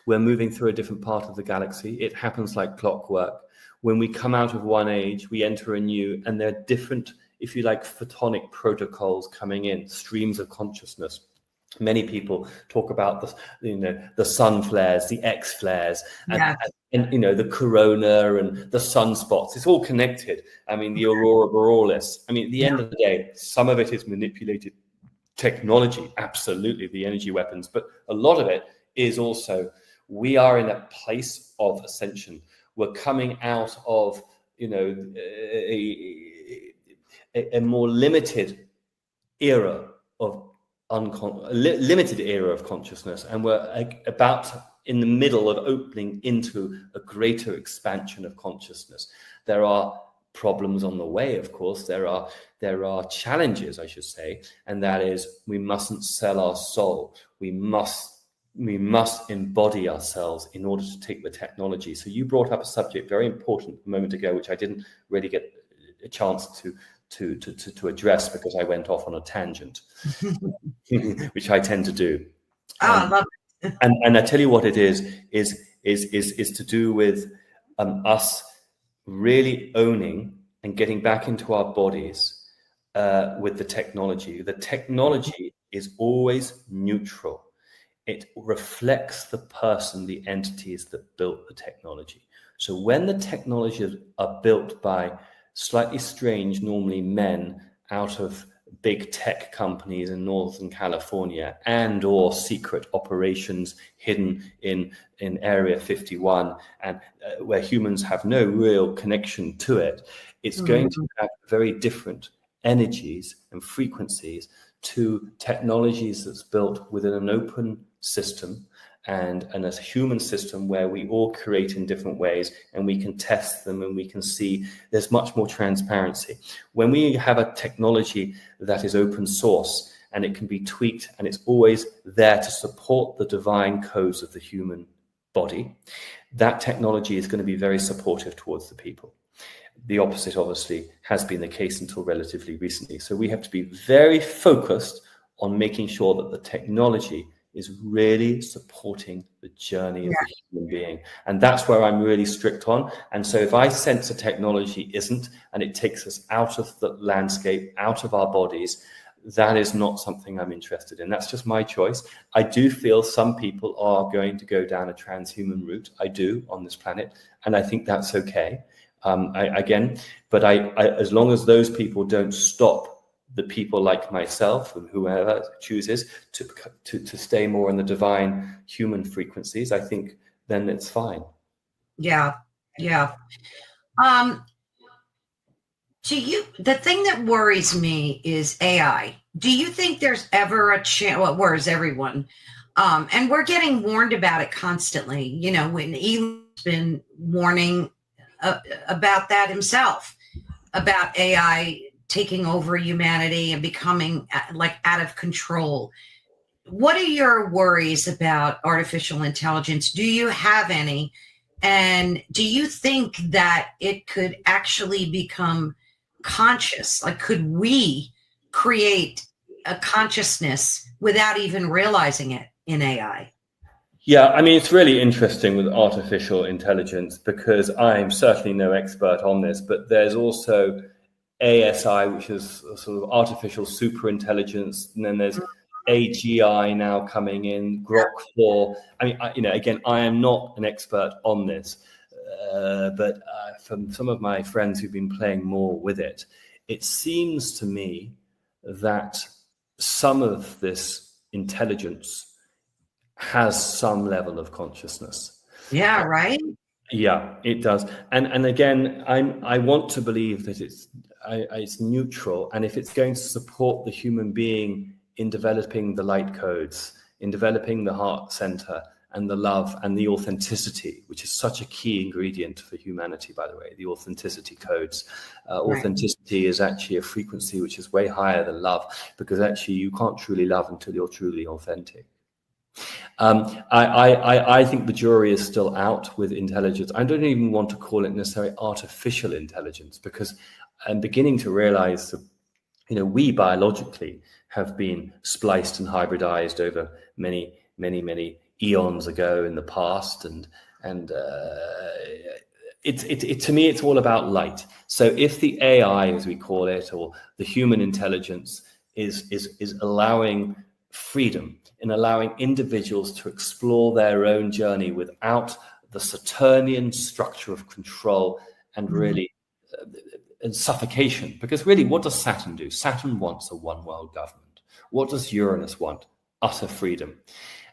we're moving through a different part of the galaxy. It happens like clockwork. When we come out of one age, we enter a new, and there are different, if you like, photonic protocols coming in, streams of consciousness. Many people talk about the sun flares, the X flares, yeah. and the corona and the sunspots. It's all connected. I mean, the aurora borealis. I mean, at the end of the day, some of it is manipulated technology, absolutely, the energy weapons, but a lot of it is also, we are in a place of ascension. We're coming out of a more limited era of limited era of consciousness, and we're about in the middle of opening into a greater expansion of consciousness. There are problems on the way, of course. There are challenges, I should say, and that is, we mustn't sell our soul. We must embody ourselves in order to take the technology. So you brought up a subject very important a moment ago, which I didn't really get a chance to address because I went off on a tangent, which I tend to do. I love it. And I tell you what it is to do with us really owning and getting back into our bodies with the technology. The technology is always neutral. It reflects the person, the entities that built the technology. So when the technologies are built by slightly strange, normally men out of big tech companies in Northern California and or secret operations hidden in Area 51 and where humans have no real connection to it, it's going to have very different energies and frequencies to technologies that's built within an open system and a human system where we all create in different ways and we can test them and we can see there's much more transparency. When we have a technology that is open source and it can be tweaked and it's always there to support the divine codes of the human body, that technology is going to be very supportive towards the people. The opposite, obviously, has been the case until relatively recently. So we have to be very focused on making sure that the technology is really supporting the journey of the human being. And that's where I'm really strict on. And so if I sense a technology isn't, and it takes us out of the landscape, out of our bodies, that is not something I'm interested in. That's just my choice. I do feel some people are going to go down a transhuman route. I do, on this planet. And I think that's okay. But as long as those people don't stop the people like myself and whoever chooses to stay more in the divine human frequencies, I think then it's fine. Yeah. The thing that worries me is AI. Do you think there's ever a chance? Well, it worries everyone. And we're getting warned about it constantly. When Elon's been warning about that himself, about AI taking over humanity and becoming out of control. What are your worries about artificial intelligence? Do you have any? And do you think that it could actually become conscious? Could we create a consciousness without even realizing it in AI? Yeah, I mean, it's really interesting with artificial intelligence because I'm certainly no expert on this, but there's also ASI, which is a sort of artificial super intelligence, and then there's AGI now coming in, Grok 4. I mean, again, I am not an expert on this, but from some of my friends who've been playing more with it, it seems to me that some of this intelligence has some level of consciousness. Yeah, right. Yeah, it does. And again, I want to believe that it's neutral, and if it's going to support the human being in developing the light codes, in developing the heart center and the love and the authenticity, which is such a key ingredient for humanity, by the way, the authenticity codes. Authenticity is actually a frequency which is way higher than love, because actually you can't truly love until you're truly authentic. I think the jury is still out with intelligence. I don't even want to call it necessarily artificial intelligence, because I'm beginning to realize that, we biologically have been spliced and hybridized over many, many, many eons ago in the past, and to me, it's all about light. So if the AI, as we call it, or the human intelligence is allowing freedom, in allowing individuals to explore their own journey without the Saturnian structure of control and really and suffocation. Because really, what does Saturn do? Saturn wants a one world government. What does Uranus want? Utter freedom.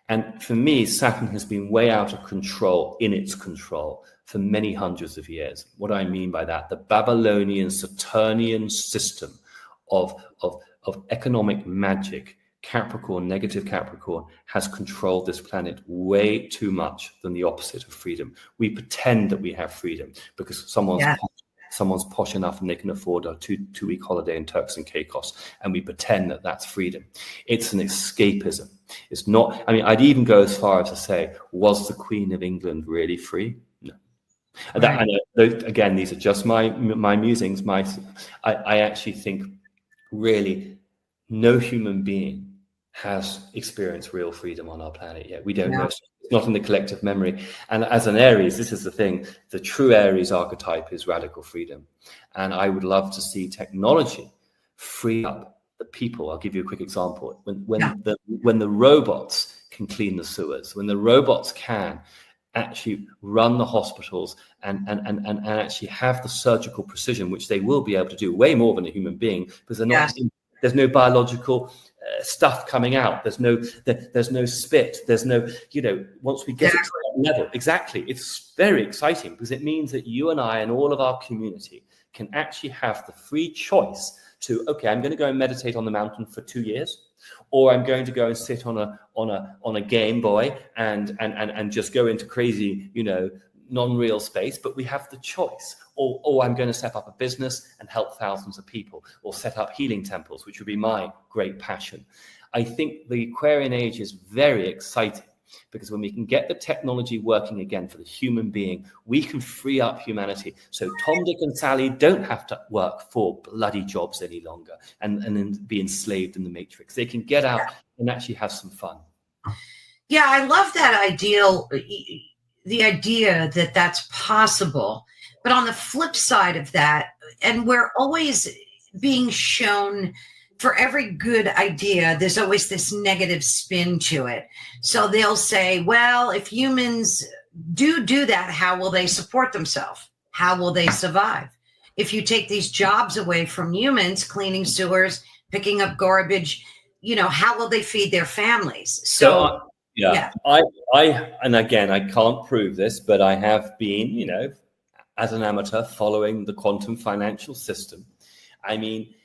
And for me, Saturn has been way out of control in its control for many hundreds of years. What do I mean by that? The Babylonian Saturnian system of economic magic, Capricorn, negative Capricorn, has controlled this planet way too much than the opposite of freedom. We pretend that we have freedom because someone's posh enough and they can afford a two-week holiday in Turks and Caicos, and we pretend that that's freedom. It's an escapism. It's not. I mean, I'd even go as far as to say, was the Queen of England really free? No. Right. Again, these are just my musings. I actually think really no human being has experienced real freedom on our planet yet. We don't know. It's not in the collective memory. And as an Aries, this is the thing, the true Aries archetype is radical freedom. And I would love to see technology free up the people. I'll give you a quick example. When the robots can clean the sewers, when the robots can actually run the hospitals and actually have the surgical precision, which they will be able to do way more than a human being, because they're not. There's no biological stuff coming out. There's no spit. There's no, once we get to that level, exactly. It's very exciting because it means that you and I and all of our community can actually have the free choice to, okay, I'm going to go and meditate on the mountain for 2 years, or I'm going to go and sit on a Game Boy and just go into crazy, non-real space, but we have the choice. Or I'm going to set up a business and help thousands of people, or set up healing temples, which would be my great passion. I think the Aquarian age is very exciting because when we can get the technology working again for the human being, we can free up humanity. So Tom, Dick, and Sally don't have to work for bloody jobs any longer and then be enslaved in the matrix. They can get out and actually have some fun. Yeah, I love that the idea that that's possible. But on the flip side of that, and we're always being shown, for every good idea, there's always this negative spin to it. So they'll say, well, if humans do that, how will they support themselves? How will they survive? If you take these jobs away from humans, cleaning sewers, picking up garbage, how will they feed their families? So and again, I can't prove this, but I have been, as an amateur, following the quantum financial system. I mean,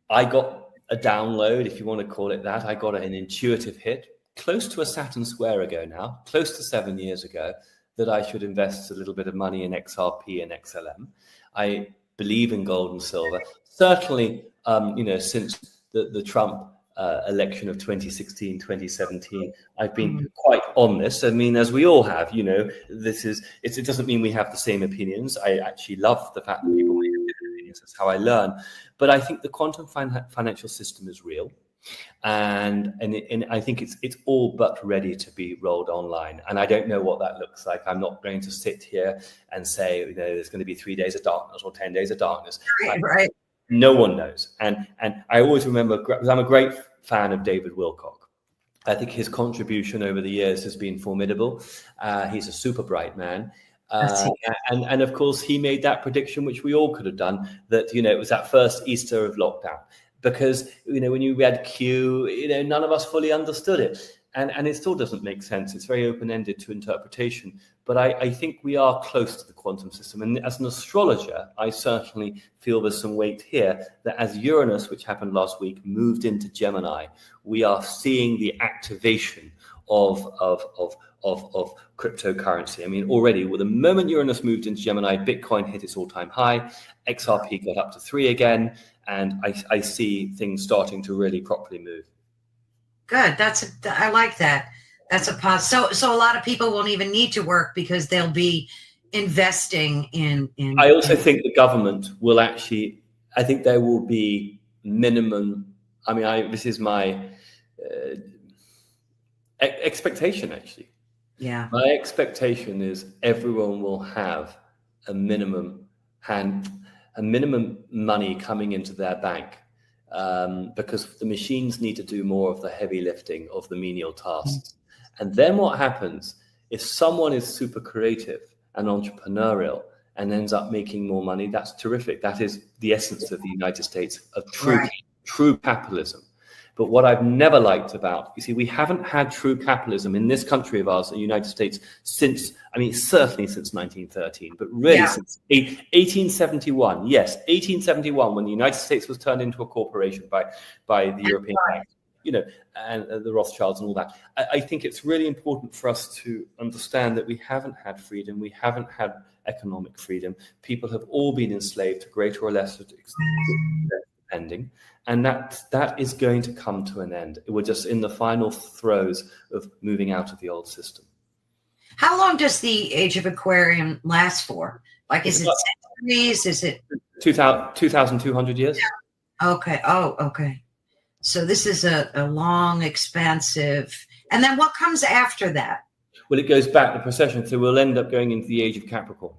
I got a download, if you want to call it that. I got an intuitive hit close to a Saturn square ago now, close to 7 years ago, that I should invest a little bit of money in XRP and XLM. I believe in gold and silver. Certainly, since the Trump election of 2016, 2017, I've been quite on this. I mean, as we all have, it doesn't mean we have the same opinions. I actually love the fact that people may have different opinions. That's how I learn. But I think the quantum financial system is real. And I think it's all but ready to be rolled online. And I don't know what that looks like. I'm not going to sit here and say, there's going to be 3 days of darkness or 10 days of darkness. Right. No one knows. And I always remember, because I'm a great fan of David Wilcock. I think his contribution over the years has been formidable. He's a super bright man. And of course, he made that prediction, which we all could have done, that, it was that first Easter of lockdown. because, when you read Q, none of us fully understood it. And it still doesn't make sense. It's very open-ended to interpretation. But I think we are close to the quantum system. And as an astrologer, I certainly feel there's some weight here that as Uranus, which happened last week, moved into Gemini, we are seeing the activation of cryptocurrency. I mean, already, the moment Uranus moved into Gemini, Bitcoin hit its all-time high, XRP got up to 3 again, and I see things starting to really properly move. Good. I like that. That's a positive. So a lot of people won't even need to work because they'll be investing in. I also think the government will actually. I think there will be minimum. I mean, this is my expectation. Actually, yeah. My expectation is everyone will have a minimum money coming into their bank. Because the machines need to do more of the heavy lifting of the menial tasks. And then what happens if someone is super creative and entrepreneurial and ends up making more money? That's terrific. That is the essence of the United States, of true capitalism. But what I've never liked about, we haven't had true capitalism in this country of ours, the United States, certainly since 1913, but really since 1871. Yes, 1871, when the United States was turned into a corporation by the European banks, and the Rothschilds and all that. I think it's really important for us to understand that we haven't had freedom. We haven't had economic freedom. People have all been enslaved to greater or lesser extent, depending. And that is going to come to an end. We're just in the final throes of moving out of the old system. How long does the age of Aquarian last for? Like, is it centuries? Is it 2,200 years? Okay. Oh, okay. So this is a long, expansive. And then what comes after that? Well, it goes back the procession. So we'll end up going into the age of Capricorn.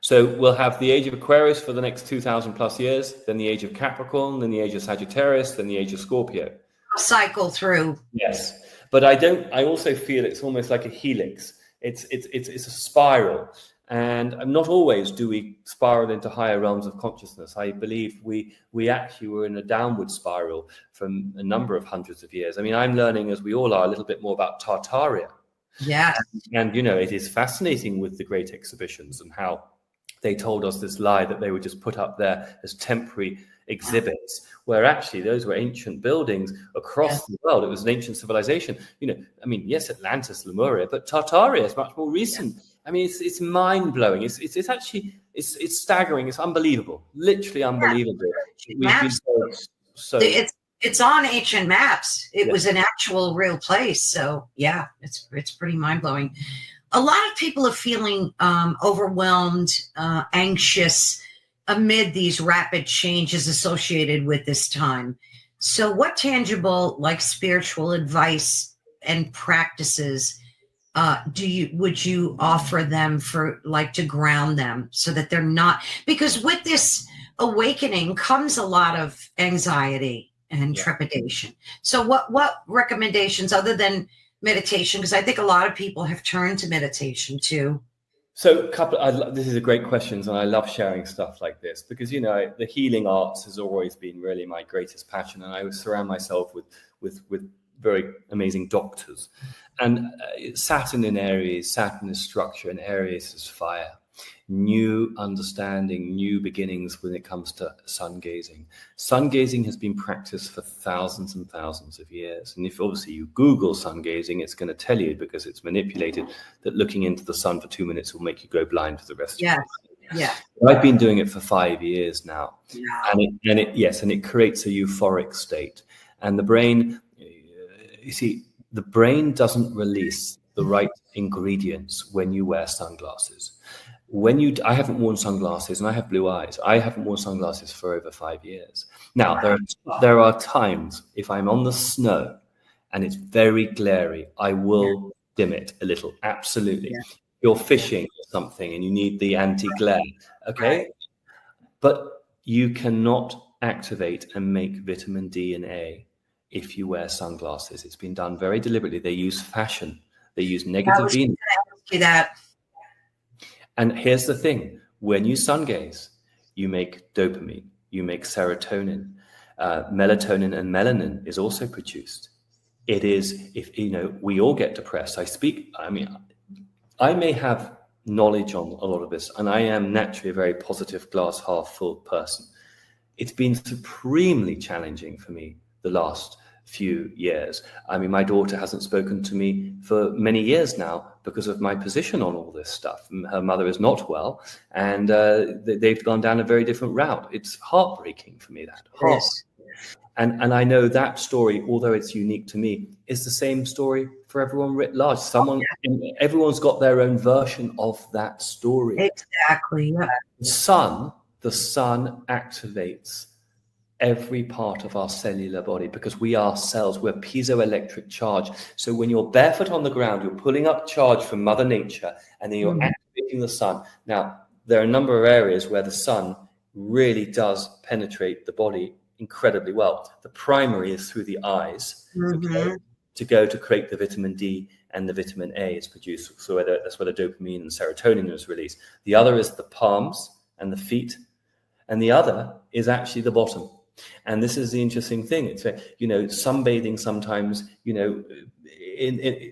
So we'll have the age of Aquarius for the next 2,000 plus years, then the age of Capricorn, then the age of Sagittarius, then the age of Scorpio. Cycle through. Yes, but I also feel it's almost like a helix. It's a spiral, and not always do we spiral into higher realms of consciousness. I believe we actually were in a downward spiral for a number of hundreds of years. I mean, I'm learning, as we all are, a little bit more about Tartaria. Yeah, and it is fascinating with the great exhibitions and how they told us this lie that they were just put up there as temporary exhibits, where actually those were ancient buildings across the world. It was an ancient civilization. Yes, Atlantis, Lemuria, but Tartaria is much more recent. I mean, it's mind blowing. It's actually staggering. It's unbelievable, literally unbelievable. It's on ancient maps. It was an actual real place. So yeah, it's pretty mind blowing. A lot of people are feeling overwhelmed, anxious amid these rapid changes associated with this time. So what tangible, like spiritual advice and practices would you offer them for, like, to ground them so that they're not, because with this awakening comes a lot of anxiety and trepidation. So what recommendations other than meditation, because I think a lot of people have turned to meditation too. So this is a great question, and I love sharing stuff like this because, the healing arts has always been really my greatest passion, and I would surround myself with very amazing doctors. And Saturn in Aries, Saturn is structure, and Aries is fire. New understanding, new beginnings when it comes to sun gazing. Sun gazing has been practiced for thousands and thousands of years. And if obviously you Google sun gazing, it's going to tell you, because it's manipulated, that looking into the sun for 2 minutes will make you go blind for the rest of your life. Yeah. I've been doing it for 5 years now. Yeah. And it creates a euphoric state. And the brain, the brain doesn't release the right ingredients when you wear sunglasses. I haven't worn sunglasses, and I have blue eyes. I haven't worn sunglasses for over 5 years. Now, there are times if I'm on the snow and it's very glary, I will dim it a little. Absolutely. Yeah. You're fishing or something and you need the anti-glare. Okay. Right. But you cannot activate and make vitamin D and A if you wear sunglasses. It's been done very deliberately. They use fashion. They use negative Venus. And here's the thing. When you sun gaze, you make dopamine. you make serotonin. Melatonin and melanin is also produced. It is, if you know, we all get depressed. I may have knowledge on a lot of this, and I am naturally a very positive, glass half full person. It's been supremely challenging for me the last few years. I mean, my daughter hasn't spoken to me for many years now because of my position on all this stuff. Her mother is not well, and they've gone down a very different route. It's heartbreaking for me, that. Yes. And I know that story, although it's unique to me, is the same story for everyone writ large. Everyone's got their own version of that story. Exactly. Yeah. The sun activates every part of our cellular body because we are cells. We're piezoelectric charge. So when you're barefoot on the ground, you're pulling up charge from Mother Nature, and then you're activating the sun. Now, there are a number of areas where the sun really does penetrate the body incredibly well. The primary is through the eyes, to go to create the vitamin D, and the vitamin A is produced. So that's where the dopamine and serotonin is released. The other is the palms and the feet, and the other is actually the bottom. And this is the interesting thing. It's, sunbathing sometimes,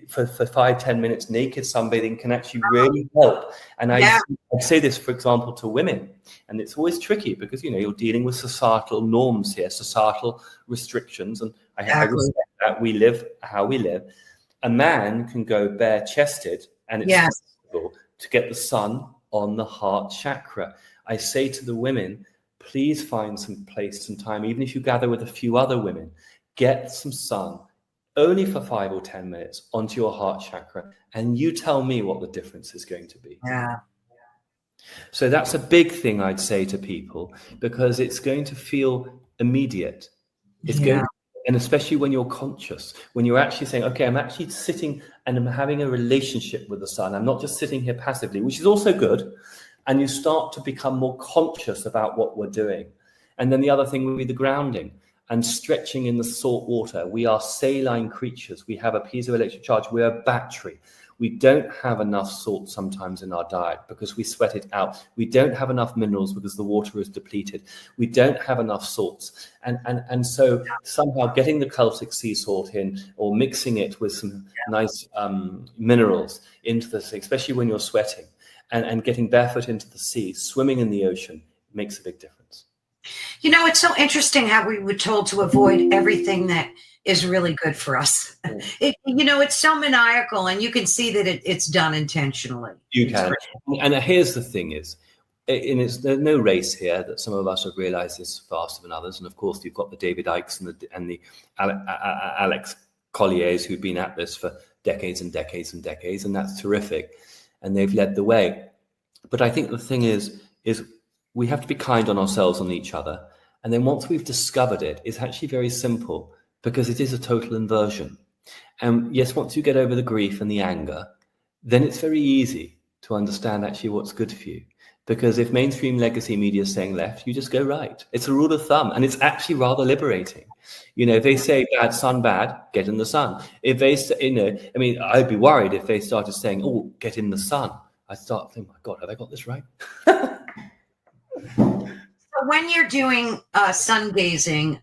for 5-10 minutes, naked sunbathing can actually really help. And I say this, for example, to women, and it's always tricky because, you're dealing with societal norms here, societal restrictions. And I respect that we live how we live. A man can go bare chested, and it's possible to get the sun on the heart chakra. I say to the women, please find some place and time, even if you gather with a few other women, get some sun only for 5 or 10 minutes onto your heart chakra, and you tell me what the difference is going to be. Yeah. So that's a big thing I'd say to people, because it's going to feel immediate. And especially when you're conscious, when you're actually saying, okay, I'm actually sitting and I'm having a relationship with the sun. I'm not just sitting here passively, which is also good. And you start to become more conscious about what we're doing. And then the other thing would be the grounding and stretching in the salt water. We are saline creatures. We have a piezoelectric charge. We're a battery. We don't have enough salt sometimes in our diet because we sweat it out. We don't have enough minerals because the water is depleted. We don't have enough salts. And so somehow getting the Celtic sea salt in, or mixing it with some nice minerals into this, especially when you're sweating, and getting barefoot into the sea, swimming in the ocean, makes a big difference. It's so interesting how we were told to avoid everything that is really good for us. It's so maniacal, and you can see that it's done intentionally. You can. And here's the thing is, there's no race here, that some of us have realized this faster than others. And of course, you've got the David Icks and the Alex Colliers who've been at this for decades and decades and decades, and that's terrific. And they've led the way. But I think the thing is we have to be kind on ourselves and each other. And then once we've discovered it, it's actually very simple, because it is a total inversion. And yes, once you get over the grief and the anger, then it's very easy to understand actually what's good for you. Because if mainstream legacy media is saying left, you just go right. It's a rule of thumb, and it's actually rather liberating. If they say bad sun, bad, get in the sun. If they say, I'd be worried if they started saying, oh, get in the sun. I'd start thinking, my God, have I got this right? So when you're doing sun gazing,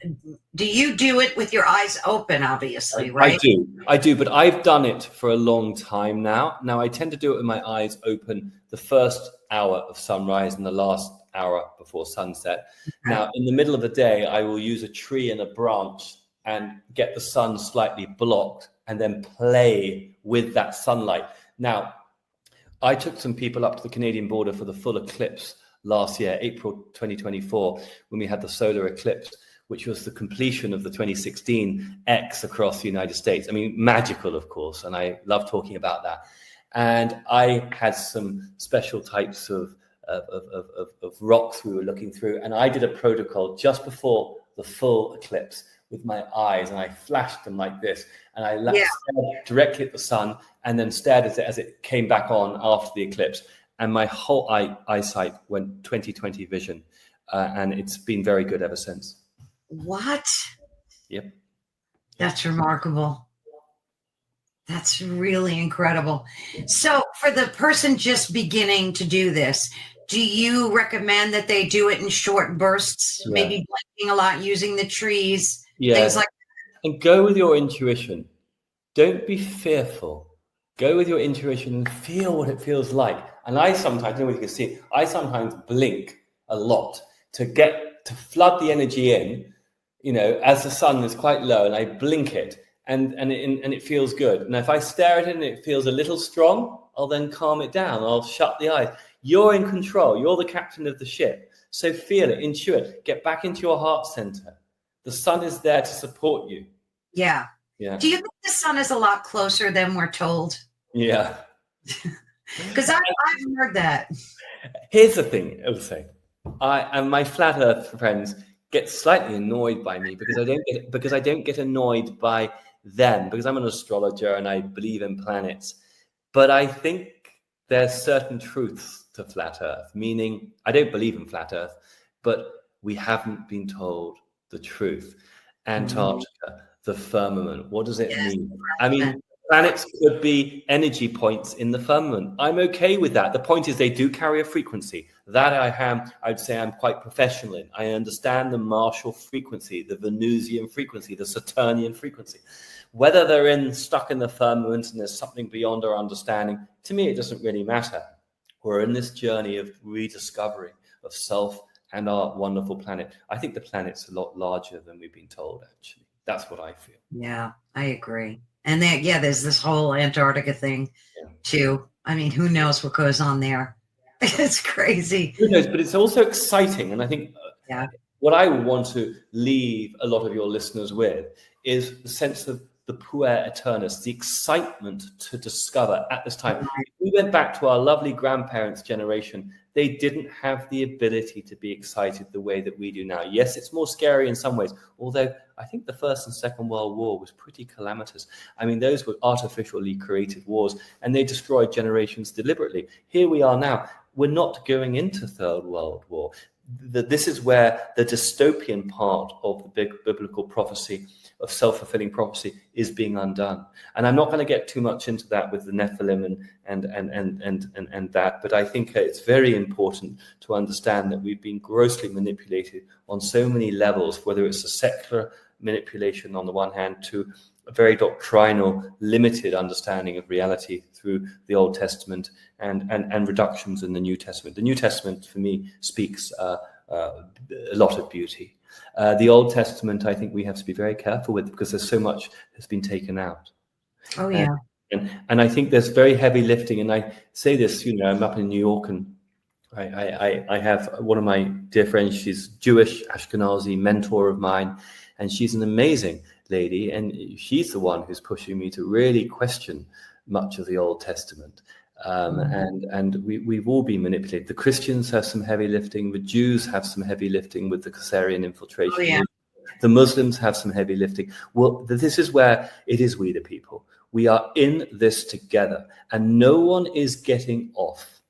do you do it with your eyes open, obviously, right? I do, but I've done it for a long time now. Now, I tend to do it with my eyes open the first hour of sunrise and the last hour before sunset. Okay. Now, in the middle of the day, I will use a tree and a branch and get the sun slightly blocked and then play with that sunlight. Now, I took some people up to the Canadian border for the full eclipse last year, April 2024, when we had the solar eclipse, which was the completion of the 2016 X across the United States. Magical, of course, and I love talking about that. And I had some special types of rocks we were looking through, and I did a protocol just before the full eclipse with my eyes, and I flashed them like this, and I stared directly at the sun, and then stared at it as it came back on after the eclipse. And my whole eyesight went 20/20 vision, and it's been very good ever since. What? Yep. That's remarkable. That's really incredible. So for the person just beginning to do this, Do you recommend that they do it in short bursts, Yeah. maybe blinking a lot, using the trees, Yeah. things like that? And go with your intuition. Don't be fearful. Go with your intuition and feel what it feels like. And I sometimes, I don't know if you can see, I sometimes blink a lot to flood the energy in, as the sun is quite low, and I blink it and it feels good. And if I stare at it and it feels a little strong, I'll then calm it down. I'll shut the eyes. You're in control. You're the captain of the ship. So feel it, intuit, get back into your heart center. The sun is there to support you. Yeah. Yeah. Do you think the sun is a lot closer than we're told? Yeah. Because I've heard that. Here's the thing I would say. I and my flat earth friends get slightly annoyed by me because I don't get annoyed by them, because I'm an astrologer and I believe in planets. But I think there's certain truths to flat earth, meaning I don't believe in flat earth, but we haven't been told the truth. Antarctica, the firmament, what does it mean? I mean, planets could be energy points in the firmament. I'm okay with that. The point is they do carry a frequency. That I'd say I'm quite professional in. I understand the Martial frequency, the Venusian frequency, the Saturnian frequency. Whether they're stuck in the firmament and there's something beyond our understanding, to me, it doesn't really matter. We're in this journey of rediscovery of self and our wonderful planet. I think the planet's a lot larger than we've been told, actually. That's what I feel. Yeah, I agree. And there's this whole Antarctica thing too. I mean, who knows what goes on there? It's crazy. Who knows? But it's also exciting. And I think what I want to leave a lot of your listeners with is the sense of the puer aeternus, the excitement to discover at this time. If we went back to our lovely grandparents' generation, they didn't have the ability to be excited the way that we do now. Yes, it's more scary in some ways, although I think the First and Second World War was pretty calamitous. I mean, those were artificially created wars, and they destroyed generations deliberately. Here we are now. We're not going into Third World War. This is where the dystopian part of the big biblical prophecy of self-fulfilling prophecy is being undone. And I'm not going to get too much into that with the Nephilim and that, but I think it's very important to understand that we've been grossly manipulated on so many levels, whether it's a secular manipulation on the one hand to a very doctrinal, limited understanding of reality through the Old Testament and reductions in the New Testament. The New Testament, for me, speaks a lot of beauty. The Old Testament, I think we have to be very careful with, because there's so much has been taken out. Oh, yeah. And I think there's very heavy lifting. And I say this, I'm up in New York, and I have one of my dear friends. She's Jewish, Ashkenazi, mentor of mine, and she's an amazing lady. And she's the one who's pushing me to really question much of the Old Testament. And we've all been manipulated. The Christians have some heavy lifting. The Jews have some heavy lifting with the Khazarian infiltration. Oh, yeah. The Muslims have some heavy lifting. Well, this is where it is we the people. We are in this together, and no one is getting off.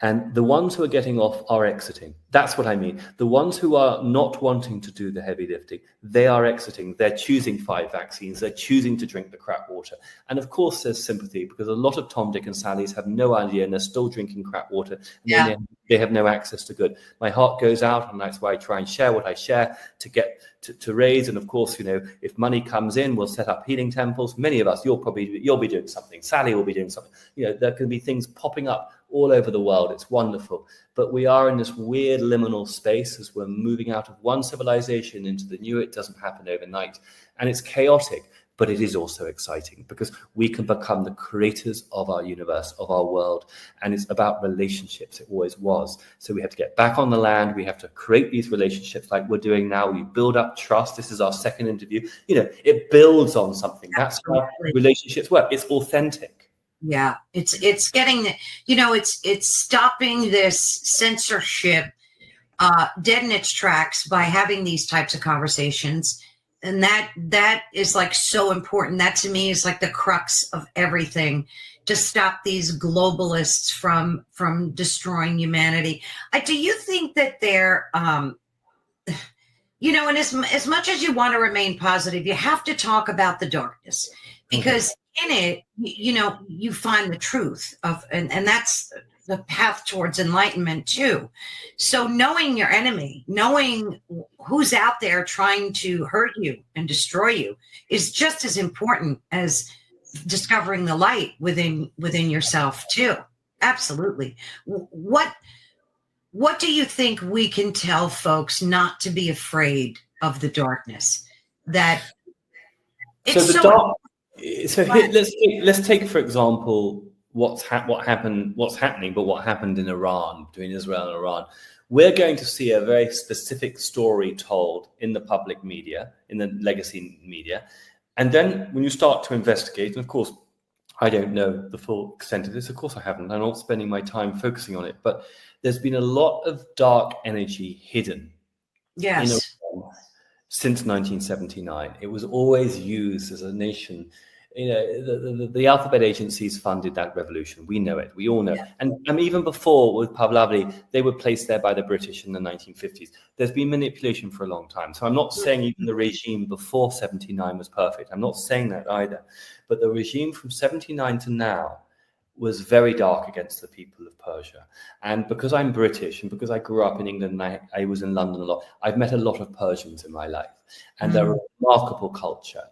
And the ones who are getting off are exiting. That's what I mean. The ones who are not wanting to do the heavy lifting, they are exiting. They're choosing 5 vaccines. They're choosing to drink the crap water. And of course, there's sympathy, because a lot of Tom, Dick, and Sallys have no idea, and they're still drinking crap water. And they have no access to good. My heart goes out, and that's why I try and share what I share to get to raise. And of course, if money comes in, we'll set up healing temples. Many of us, you'll be doing something. Sally will be doing something. There can be things popping up all over the world. It's wonderful. But we are in this weird liminal space as we're moving out of one civilization into the new. It doesn't happen overnight. And it's chaotic, but it is also exciting, because we can become the creators of our universe, of our world. And it's about relationships. It always was. So we have to get back on the land. We have to create these relationships like we're doing now. We build up trust. This is our second interview. It builds on something. That's how relationships work. It's authentic. Yeah, it's getting, it's stopping this censorship dead in its tracks by having these types of conversations. And that is like so important. That to me is like the crux of everything, to stop these globalists from destroying humanity. Do you think that they're, and as much as you want to remain positive, you have to talk about the darkness, because in it, you find the truth of, and that's the path towards enlightenment too. So knowing your enemy, knowing who's out there trying to hurt you and destroy you is just as important as discovering the light within yourself too. Absolutely. What do you think we can tell folks not to be afraid of the darkness? That it's let's take for example what happened in Iran, between Israel and Iran. We're going to see a very specific story told in the public media, in the legacy media, and then when you start to investigate, and of course I don't know the full extent of this, of course I haven't, I'm not spending my time focusing on it, but there's been a lot of dark energy hidden in Iran since 1979. It was always used as a nation. The alphabet agencies funded that revolution. We know it. We all know. Yeah. And even before with Pahlavi, they were placed there by the British in the 1950s. There's been manipulation for a long time. So I'm not saying even the regime before 79 was perfect. I'm not saying that either. But the regime from 79 to now was very dark against the people of Persia. And because I'm British and because I grew up in England and I was in London a lot, I've met a lot of Persians in my life. And they're a remarkable culture.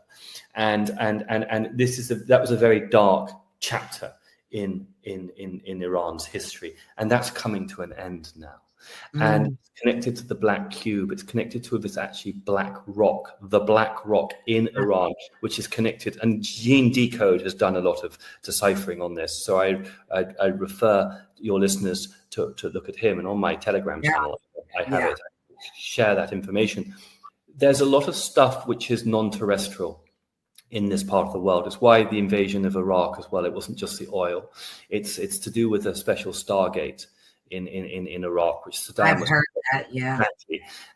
And that was a very dark chapter in Iran's history, and that's coming to an end now. And it's connected to the Black Cube. It's connected to this actually Black Rock, the Black Rock in Iran, which is connected. And Gene Decode has done a lot of deciphering on this. So I refer your listeners to look at him, and on my Telegram channel, I have it. I share that information. There's a lot of stuff which is non-terrestrial in this part of the world. It's why the invasion of Iraq as well, it wasn't just the oil. It's to do with a special Stargate in Iraq, which Saddam I've heard that, yeah.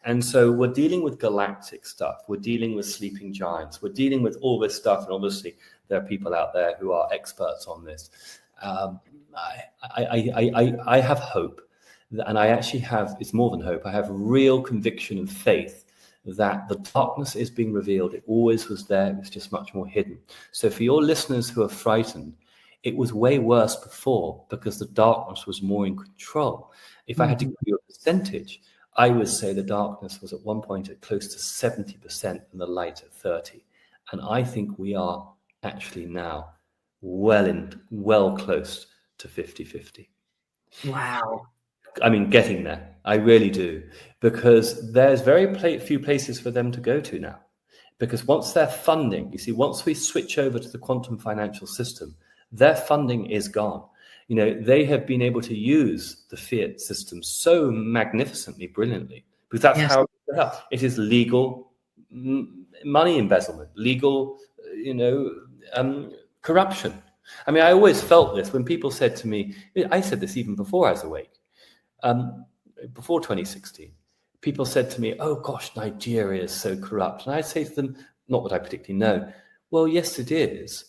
And so we're dealing with galactic stuff. We're dealing with sleeping giants. We're dealing with all this stuff. And obviously there are people out there who are experts on this. I have hope, and I actually have, it's more than hope, I have real conviction and faith that the darkness is being revealed. It always was there. It's just much more hidden. So for your listeners who are frightened, it was way worse before because the darkness was more in control. If I had to give you a percentage, I would say the darkness was at one point at close to 70% and the light at 30. And I think we are actually now well close to 50-50. Wow. I mean, getting there. I really do. Because there's very few places for them to go to now. Because once their funding, you see, once we switch over to the quantum financial system, their funding is gone. They have been able to use the fiat system so magnificently, brilliantly, because that's how it is legal money embezzlement, legal, corruption. I mean, I always felt this when people said to me, I said this even before I was awake. Before 2016, people said to me, oh gosh, Nigeria is so corrupt. And I'd say to them, not that I particularly know, well, yes, it is.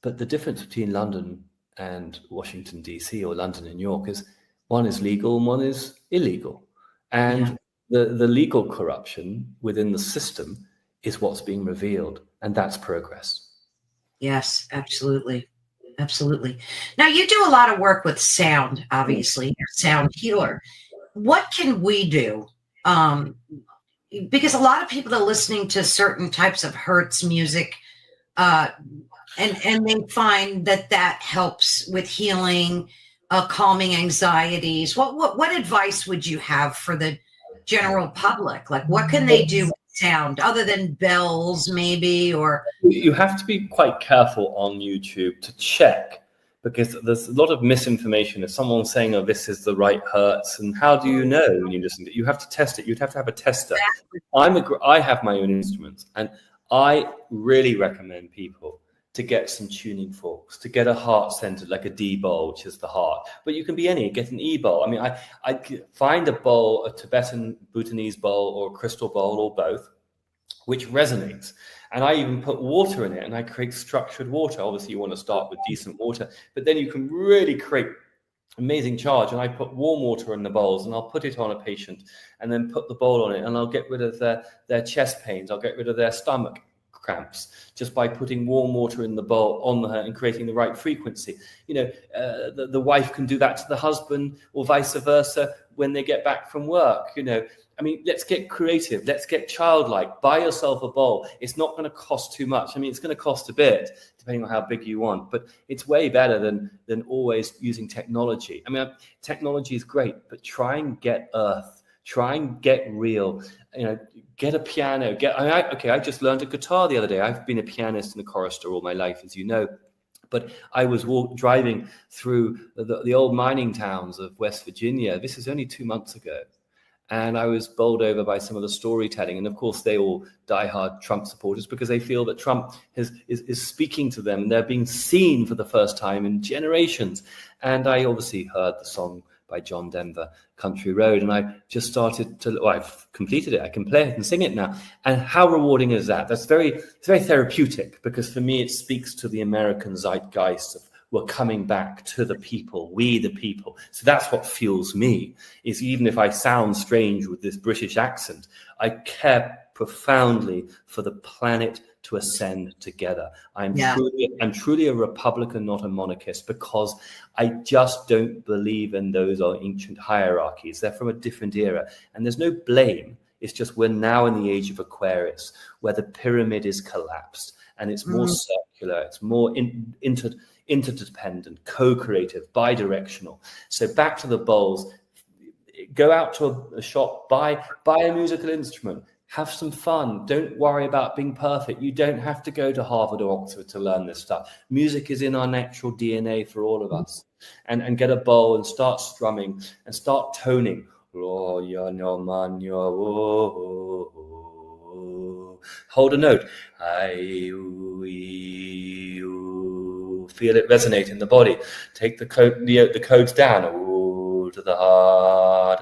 But the difference between London and Washington, D.C. or London and New York is one is legal and one is illegal. And the legal corruption within the system is what's being revealed. And that's progress. Yes, absolutely. Absolutely. Now, you do a lot of work with sound, obviously, you're a sound healer. What can we do? Because a lot of people are listening to certain types of Hertz music, and they find that helps with healing, calming anxieties. What advice would you have for the general public? Like, what can they do with sound other than bells, maybe? Or you have to be quite careful on YouTube to check, because there's a lot of misinformation. If someone's saying, oh, this is the right hertz, and how do you know when you listen to it? You have to test it. You'd have to have a tester. I have my own instruments, and I really recommend people to get some tuning forks, to get a heart center, like a D bowl, which is the heart. But you can be any, get an E bowl. I mean, I find a bowl, a Tibetan Bhutanese bowl or a crystal bowl or both, which resonates. And I even put water in it, and I create structured water. Obviously, you want to start with decent water, but then you can really create amazing charge. And I put warm water in the bowls, and I'll put it on a patient and then put the bowl on it, and I'll get rid of their chest pains. I'll get rid of their stomach cramps just by putting warm water in the bowl on her and creating the right frequency. The wife can do that to the husband, or vice versa when they get back from work. I mean, let's get creative. Let's get childlike. Buy yourself a bowl. It's not going to cost too much. I mean, it's going to cost a bit, depending on how big you want, but it's way better than always using technology. I mean, technology is great, but try and get earth. Try and get real. Get a piano. I just learned a guitar the other day. I've been a pianist and a chorister all my life, as you know. But I was driving through the old mining towns of West Virginia. This is only 2 months ago. And I was bowled over by some of the storytelling. And of course, they all diehard Trump supporters because they feel that Trump is speaking to them. They're being seen for the first time in generations. And I obviously heard the song by John Denver, Country Road. And I just started I've completed it. I can play it and sing it now. And how rewarding is that? It's very therapeutic, because for me, it speaks to the American zeitgeist of, we're coming back to the people, we the people. So that's what fuels me, is even if I sound strange with this British accent, I care profoundly for the planet to ascend together. I'm truly a Republican, not a monarchist, because I just don't believe in those ancient hierarchies. They're from a different era, and there's no blame. It's just we're now in the age of Aquarius, where the pyramid is collapsed and it's more circular, it's more interdependent, co-creative, bi-directional. So back to the bowls. Go out to a shop, buy a musical instrument, have some fun. Don't worry about being perfect. You don't have to go to Harvard or Oxford to learn this stuff. Music is in our natural DNA for all of us. And get a bowl and start strumming and start toning. Hold a note. Feel it resonate in the body. Take the codes down. To the heart.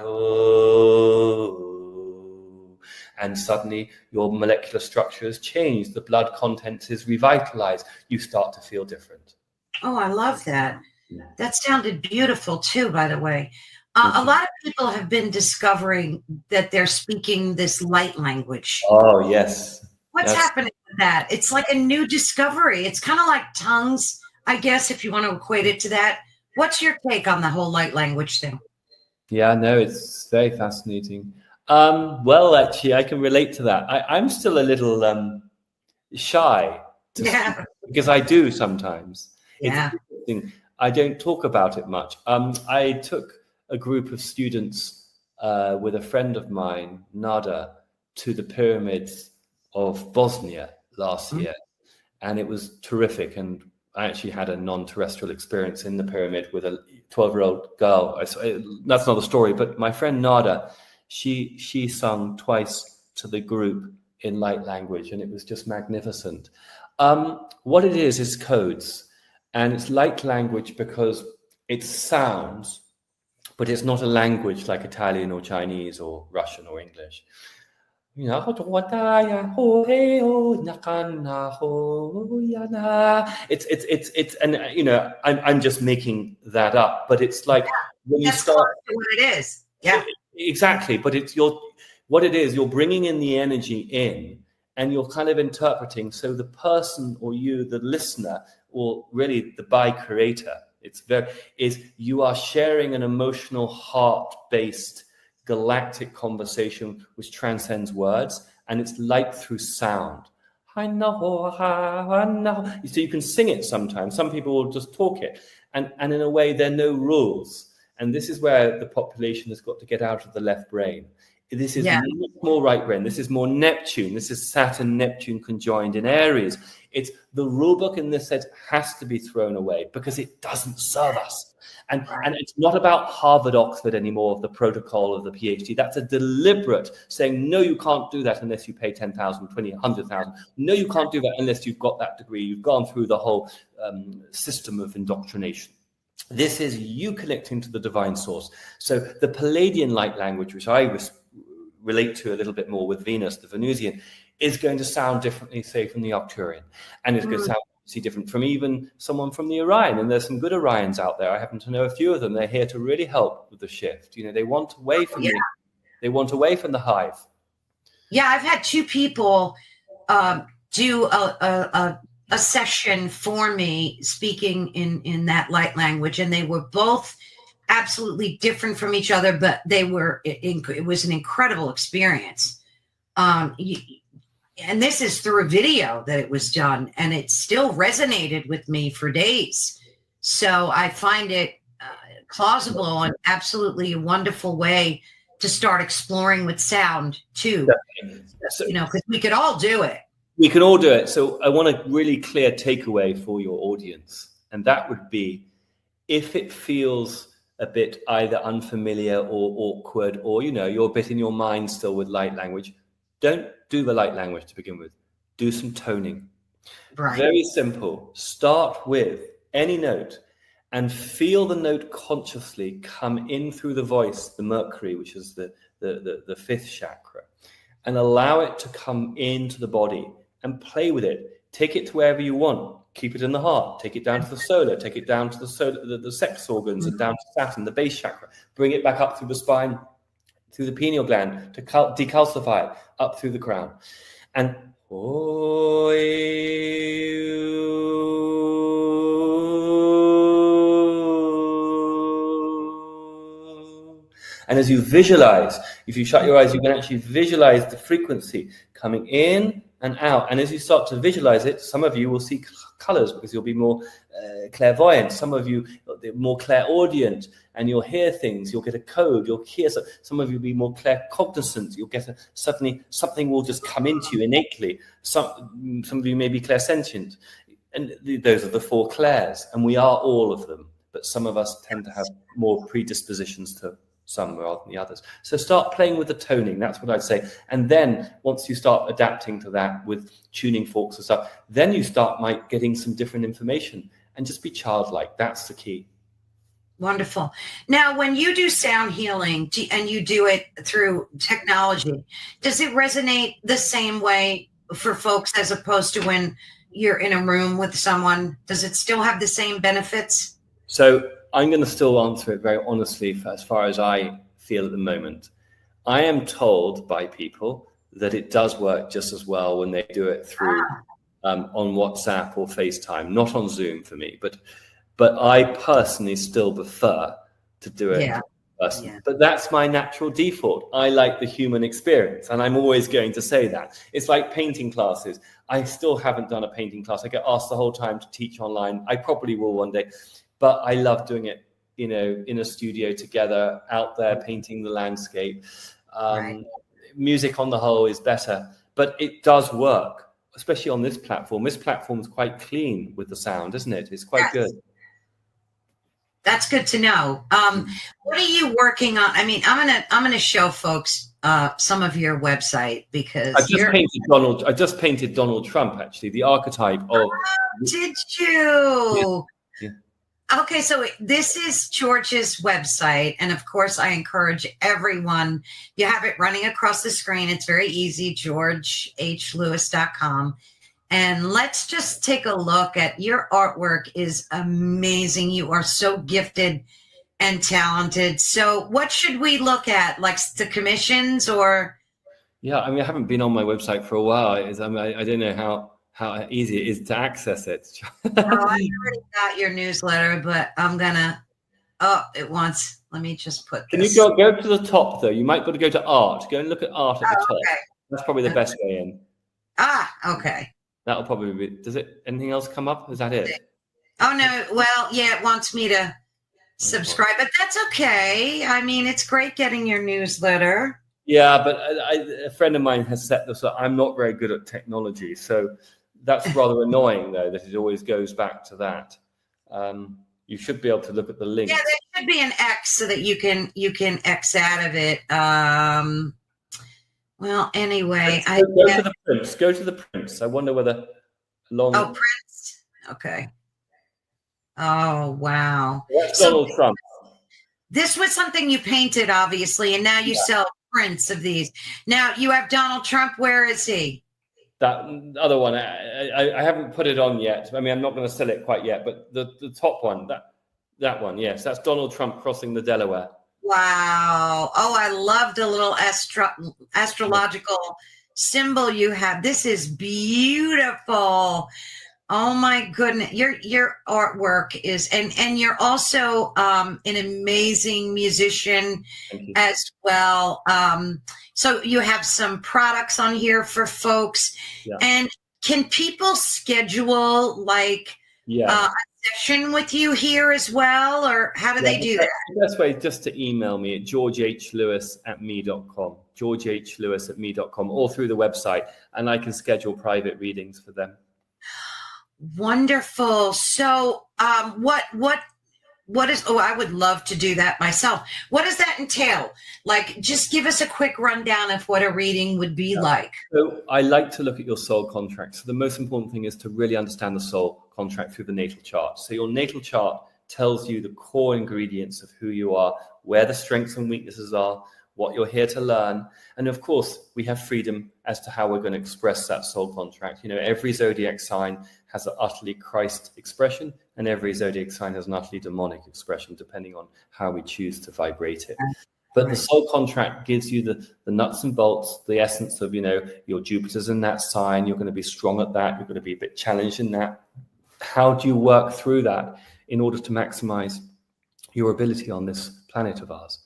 And suddenly your molecular structure has changed. The blood contents is revitalized. You start to feel different. Oh, I love that. That sounded beautiful too, by the way. A lot of people have been discovering that they're speaking this light language. Oh, yes. What's happening with that? It's like a new discovery. It's kind of like tongues, I guess, if you want to equate it to that. What's your take on the whole light language thing? Yeah, no, it's very fascinating. Well, actually, I can relate to that. I'm still a little shy speak, because I do sometimes. Yeah. It's interesting. I don't talk about it much. I took a group of students with a friend of mine, Nada, to the pyramids of Bosnia last year, and it was terrific. And I actually had a non-terrestrial experience in the pyramid with a 12-year-old girl. That's not the story, but my friend Nada, she sung twice to the group in light language, and it was just magnificent. What it is codes, and it's light language because it's sounds, but it's not a language like Italian or Chinese or Russian or English. It's and I'm just making that up, but it's like when you start what it is. Yeah, exactly. But it's what it is. You're bringing in the energy in, and you're kind of interpreting. So the person or you, the listener, or really the by creator, you are sharing an emotional, heart-based, galactic conversation which transcends words, and it's light through sound. I know. So you can sing it sometimes. Some people will just talk it, and in a way there are no rules. And this is where the population has got to get out of the left brain. This is much more right brain. This is more Neptune. This is Saturn, Neptune conjoined in Aries. It's the rule book in this sense has to be thrown away because it doesn't serve us. And it's not about Harvard, Oxford anymore, of the protocol of the PhD. That's a deliberate saying, no, you can't do that unless you pay 10,000, 20, 100,000. No, you can't do that unless you've got that degree. You've gone through the whole system of indoctrination. This is you connecting to the divine source. So the Palladian light language, which I relate to a little bit more with Venus, the Venusian, is going to sound differently, say, from the Arcturian. And it's going to sound different from even someone from the Orion. And there's some good Orions out there. I happen to know a few of them. They're here to really help with the shift. They want away from they want away from the hive. Yeah, I've had two people do a session for me speaking in that light language, and they were both absolutely different from each other, but it was an incredible experience. And this is through a video that it was done, and it still resonated with me for days. So I find it plausible and absolutely a wonderful way to start exploring with sound too. So, because we could all do it. We can all do it. So I want a really clear takeaway for your audience. And that would be, if it feels a bit either unfamiliar or awkward, or, you're a bit in your mind still with light language, don't do the light language to begin with. Do some toning. Right. Very simple. Start with any note and feel the note consciously come in through the voice, the Mercury, which is the fifth chakra, and allow it to come into the body and play with it. Take it to wherever you want. Keep it in the heart. Take it down to the solar. Take it down to the sex organs, and down to Saturn, the base chakra. Bring it back up through the spine, through the pineal gland, to decalcify it, up through the crown. And as you visualize, if you shut your eyes, you can actually visualize the frequency coming in and out. And as you start to visualize it, some of you will see colors because you'll be more clairvoyant. Some of you more clairaudient, and you'll hear things. You'll get a code. You'll hear. Some of you will be more claircognizant. You'll get suddenly something will just come into you innately. Some of you may be clairsentient, and those are the four clairs, and we are all of them. But some of us tend to have more predispositions to some rather than the others. So start playing with the toning. That's what I'd say. And then once you start adapting to that with tuning forks and stuff, then you start getting some different information, and just be childlike. That's the key. Wonderful. Now, when you do sound healing and you do it through technology, does it resonate the same way for folks as opposed to when you're in a room with someone? Does it still have the same benefits? So I'm going to still answer it very honestly as far as I feel at the moment. I am told by people that it does work just as well when they do it through on WhatsApp or FaceTime, not on Zoom for me, but I personally still prefer to do it in person. Yeah. But that's my natural default. I like the human experience, and I'm always going to say that. It's like painting classes. I still haven't done a painting class. I get asked the whole time to teach online. I probably will one day. But I love doing it, in a studio together, out there painting the landscape. Right. Music on the whole is better, but it does work, especially on this platform. This platform is quite clean with the sound, isn't it? It's quite good. That's good to know. What are you working on? I mean, I'm gonna show folks some of your website, because I just painted Donald Trump, actually, the archetype of. Oh, did you? Yeah. Okay, so this is George's website, and of course I encourage everyone, you have it running across the screen. It's very easy, georgehLewis.com. And let's just take a look at your artwork. Is amazing. You are so gifted and talented. So what should we look at? Like the commissions or? Yeah, I mean, I haven't been on my website for a while. I don't know how easy it is to access it. I already got your newsletter, but I'm gonna. Let me just put. Can you go to the top though? You might got to go to art. Go and look at art at the top. Okay. That's probably the best way in. Okay. That'll probably be. Does it? Anything else come up? Is that it? Oh no. Well, yeah, it wants me to subscribe, but that's okay. I mean, it's great getting your newsletter. Yeah, but a friend of mine has set this up. I'm not very good at technology, so that's rather annoying, though, that it always goes back to that. You should be able to look at the link. Yeah, there should be an X so that you can X out of it. Well, anyway, go to the prints. Go to the prints. I wonder whether long. Oh, prints. Okay. Oh, wow. That's Donald Trump. This was something you painted, obviously, and now you sell prints of these. Now you have Donald Trump. Where is he? That other one, I haven't put it on yet. I mean, I'm not going to sell it quite yet, but the top one, that one, yes, that's Donald Trump crossing the Delaware. Wow. Oh, I loved a little astrological symbol you have. This is beautiful. Oh my goodness. Your artwork is, and you're also an amazing musician as well. So you have some products on here for folks. Yeah. And can people schedule like a session with you here as well, or how do they do that? The best way is just to email me at georgehLewis@me.com, georgehLewis@me.com, or through the website, and I can schedule private readings for them. Wonderful. So what is, I would love to do that myself. What does that entail? Like, just give us a quick rundown of what a reading would be like. So I like to look at your soul contract. So the most important thing is to really understand the soul contract through the natal chart. So your natal chart tells you the core ingredients of who you are, where the strengths and weaknesses are, what you're here to learn. And of course, we have freedom as to how we're going to express that soul contract. You know, every zodiac sign has an utterly Christ expression, and every zodiac sign has an utterly demonic expression, depending on how we choose to vibrate it. But the soul contract gives you the nuts and bolts, the essence of, you know, your Jupiter's in that sign. You're going to be strong at that. You're going to be a bit challenged in that. How do you work through that in order to maximize your ability on this planet of ours?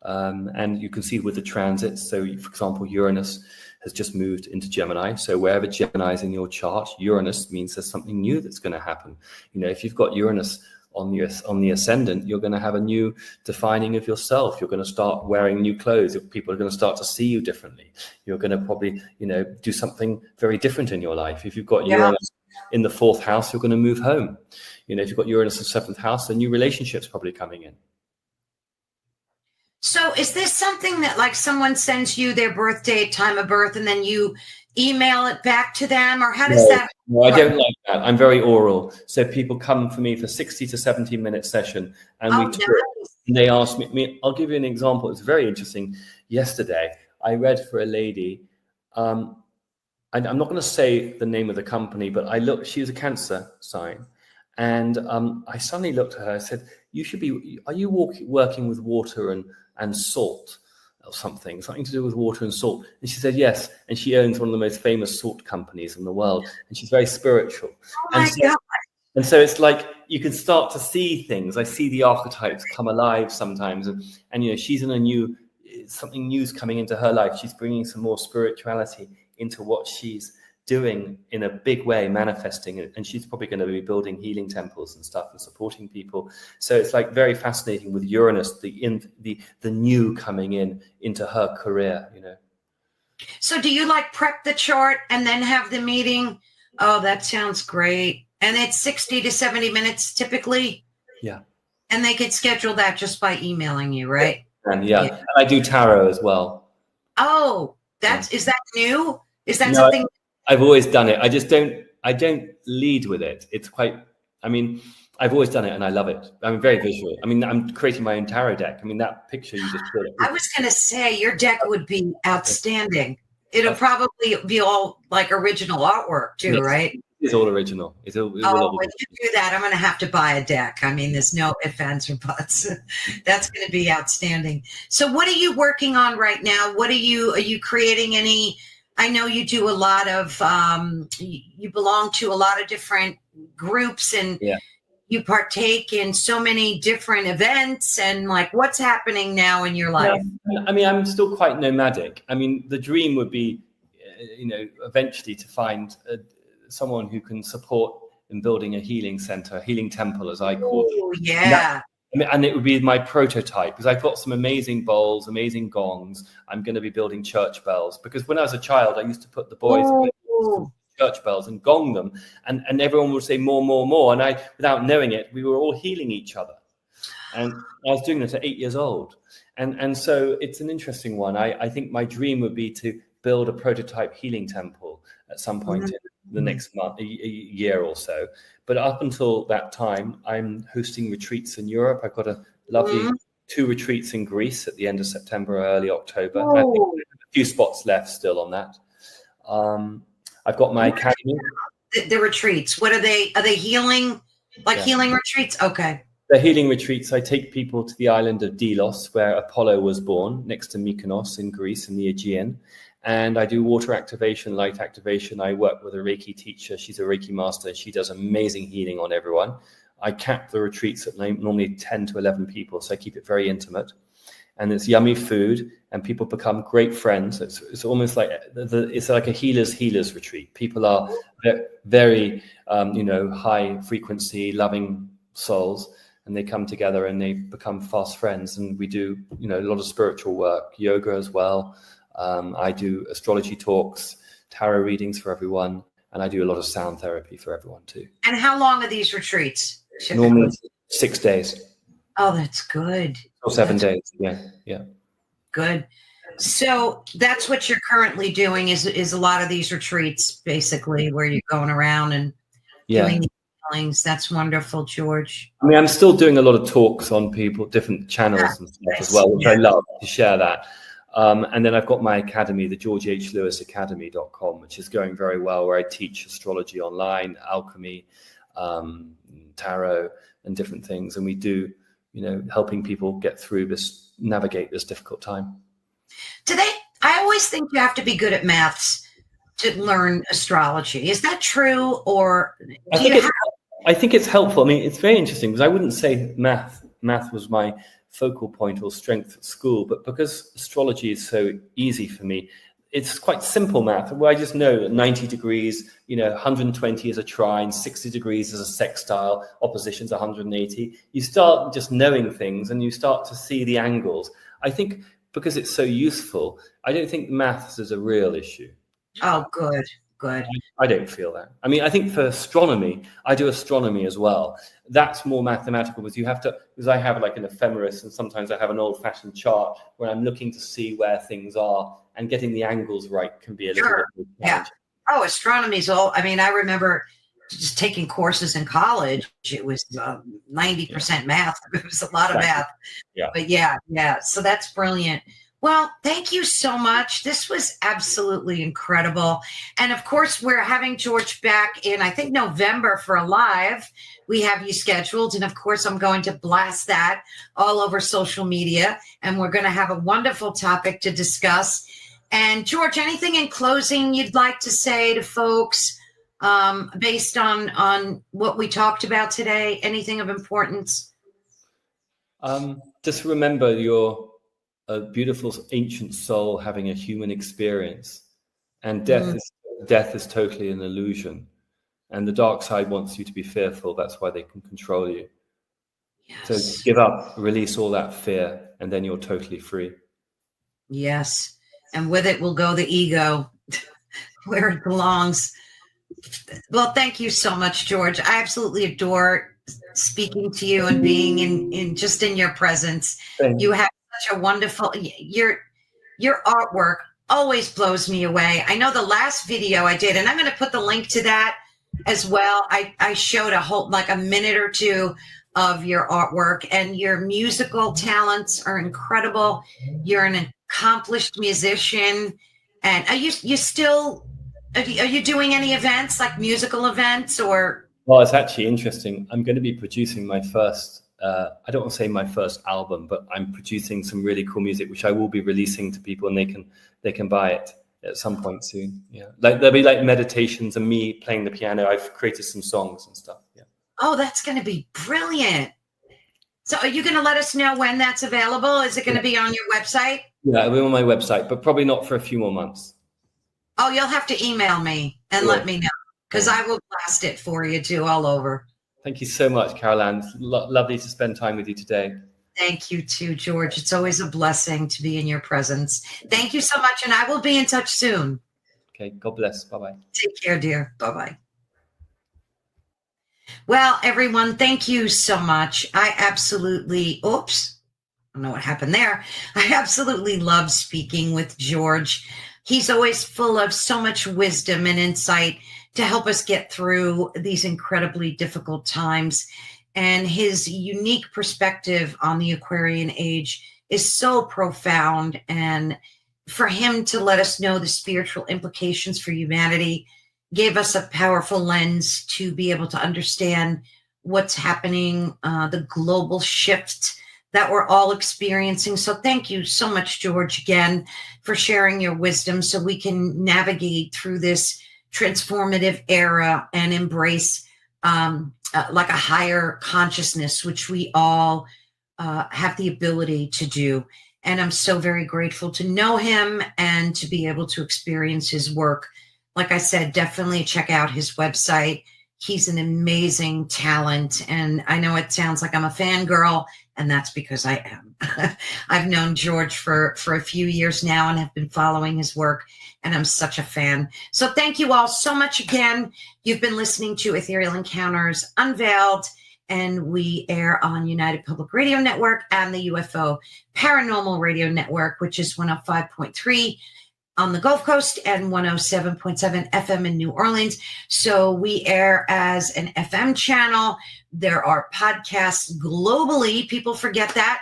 And you can see with the transits. So, for example, Uranus has just moved into Gemini. So wherever Gemini is in your chart, Uranus means there's something new that's going to happen. You know, if you've got Uranus on the ascendant, you're going to have a new defining of yourself. You're going to start wearing new clothes. People are going to start to see you differently. You're going to probably, you know, do something very different in your life. If you've got Uranus in the 4th house, you're going to move home. You know, if you've got Uranus in the 7th house, a new relationship's probably coming in. So is this something that, like, someone sends you their birth date, time of birth, and then you email it back to them, or how does that work? No, I don't like that. I'm very oral. So people come for me for 60 to 70-minute session, and we talk, and they ask me, I'll give you an example. It's very interesting. Yesterday, I read for a lady, and I'm not going to say the name of the company, but she was a Cancer sign. And I suddenly looked at her, I said, are you working with water and salt or something to do with water and salt? And she said, yes. And she owns one of the most famous salt companies in the world. And she's very spiritual. Oh my God. And so it's like, you can start to see things. I see the archetypes come alive sometimes. And you know, she's in something new's coming into her life. She's bringing some more spirituality into what she's doing in a big way, manifesting it, and she's probably going to be building healing temples and stuff and supporting people. So it's like very fascinating with Uranus, the new coming into her career, you know. So do you like prep the chart and then have the meeting? Oh, that sounds great. And it's 60 to 70 minutes typically. Yeah. And they could schedule that just by emailing you, right? And and I do tarot as well. Oh, is that new? Is that something? I've always done it. I don't lead with it. It's I've always done it and I love it. I'm very visual. I mean, I'm creating my own tarot deck. I mean, that picture you just put. I was going to say your deck would be outstanding. It'll probably be all like original artwork too, right? It's all original. When you do that, I'm going to have to buy a deck. I mean, there's no ifs, ands, or buts. That's going to be outstanding. So what are you working on right now? Are you creating any? I know you do a lot of, you belong to a lot of different groups and you partake in so many different events, and like, what's happening now in your life? I mean, I'm still quite nomadic. I mean, the dream would be, you know, eventually to find someone who can support in building a healing center, a healing temple, as I call it. Oh, yeah. And it would be my prototype, because I've got some amazing bowls, amazing gongs. I'm going to be building church bells, because when I was a child, I used to put the boys in church bells and gong them, and everyone would say more, more, more. And I, without knowing it, we were all healing each other. And I was doing it at 8 years old. And so it's an interesting one. I think my dream would be to build a prototype healing temple at some point in the next month, a year or so. But up until that time, I'm hosting retreats in Europe. I've got a lovely 2 retreats in Greece at the end of September, early October. I think there's a few spots left still on that. I've got my academy. The retreats, what are they? Are they healing, healing retreats? Okay. The healing retreats, I take people to the island of Delos, where Apollo was born, next to Mykonos in Greece in the Aegean. And I do water activation, light activation. I work with a Reiki teacher. She's a Reiki master. She does amazing healing on everyone. I cap the retreats at normally 10 to 11 people, so I keep it very intimate. And it's yummy food, and people become great friends. It's almost like it's like a healers retreat. People are very high frequency, loving souls, and they come together and they become fast friends. And we do a lot of spiritual work, yoga as well. I do astrology talks, tarot readings for everyone, and I do a lot of sound therapy for everyone too. And how long are these retreats? Normally 6 days. Oh, that's good. Or 7 days. Yeah. Good. So that's what you're currently doing is a lot of these retreats, basically, where you're going around and doing the healings. That's wonderful, George. I mean, I'm still doing a lot of talks on different channels and stuff as well, which I love to share that. And then I've got my academy, the georgehlewisacademy.com, which is going very well, where I teach astrology online, alchemy, tarot, and different things. And we do, helping people get through navigate this difficult time. I always think you have to be good at maths to learn astrology. Is that true? Or I think it's helpful. I mean, it's very interesting because I wouldn't say math was my focal point or strength at school, but because astrology is so easy for me, it's quite simple math, where I just know that 90 degrees, 120 is a trine, 60 degrees is a sextile, opposition's 180. You start just knowing things and you start to see the angles. I think because it's so useful, I don't think maths is a real issue. Oh, good. I don't feel that. I mean, I think for astronomy, I do astronomy as well. That's more mathematical because I have like an ephemeris, and sometimes I have an old-fashioned chart where I'm looking to see where things are, and getting the angles right can be a little bit more challenging. Oh, astronomy's I remember just taking courses in college. It was 90% math. It was a lot of math. Yeah. But yeah. So that's brilliant. Well, thank you so much. This was absolutely incredible. And of course, we're having George back in, I think, November for a live. We have you scheduled. And of course, I'm going to blast that all over social media. And we're going to have a wonderful topic to discuss. And George, anything in closing you'd like to say to folks based on what we talked about today? Anything of importance? Just remember you're a beautiful ancient soul having a human experience, and death is totally an illusion, and the dark side wants you to be fearful. That's why they can control you. So give up, release all that fear, and then you're totally free. Yes, and with it will go the ego where it belongs. Well, thank you so much, George. I absolutely adore speaking to you and being in your presence. You have such a wonderful, your artwork always blows me away. I know the last video I did, and I'm going to put the link to that as well. I showed a minute or two of your artwork, and your musical talents are incredible. You're an accomplished musician. And are you doing any events, like musical events, or? Well, it's actually interesting. I'm going to be producing my first, I don't want to say my first album, but I'm producing some really cool music, which I will be releasing to people, and they can buy it at some point soon. Yeah. Like there'll be like meditations and me playing the piano. I've created some songs and stuff. Yeah. Oh, that's going to be brilliant. So are you going to let us know when that's available? Is it going to be on your website? Yeah, it'll be on my website, but probably not for a few more months. Oh, you'll have to email me and let me know, because I will blast it for you too, all over. Thank you so much, Caroline. Lovely to spend time with you today. Thank you too, George. It's always a blessing to be in your presence. Thank you so much, and I will be in touch soon. Okay, God bless. Bye-bye. Take care, dear. Bye-bye. Well, everyone, thank you so much. I absolutely, I don't know what happened there. I absolutely love speaking with George. He's always full of so much wisdom and insight to help us get through these incredibly difficult times. And his unique perspective on the Aquarian age is so profound. And for him to let us know the spiritual implications for humanity gave us a powerful lens to be able to understand what's happening, the global shift that we're all experiencing. So thank you so much, George, again, for sharing your wisdom so we can navigate through this transformative era and embrace like a higher consciousness, which we all have the ability to do. And I'm so very grateful to know him and to be able to experience his work. Like I said, definitely check out his website. He's an amazing talent. And I know it sounds like I'm a fangirl, and that's because I am. I've known George for a few years now and have been following his work, and I'm such a fan. So thank you all so much again. You've been listening to Ethereal Encounters Unveiled, and we air on United Public Radio Network and the UFO Paranormal Radio Network, which is 105.3 on the Gulf Coast and 107.7 FM in New Orleans. So we air as an FM channel. There are podcasts globally. People forget that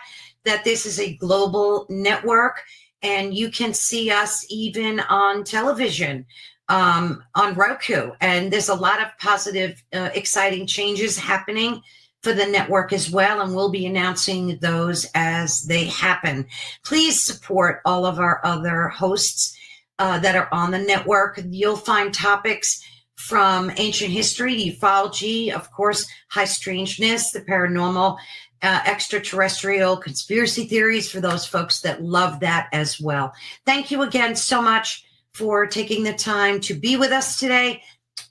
this is a global network, and you can see us even on television, on Roku. And there's a lot of positive, exciting changes happening for the network as well, and we'll be announcing those as they happen. Please support all of our other hosts that are on the network. You'll find topics from ancient history, ufology, of course, high strangeness, the paranormal, extraterrestrial, conspiracy theories for those folks that love that as well. Thank you again so much for taking the time to be with us today.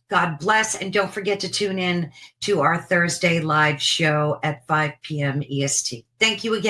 God bless, and don't forget to tune in to our Thursday live show at 5 p.m. EST. Thank you again.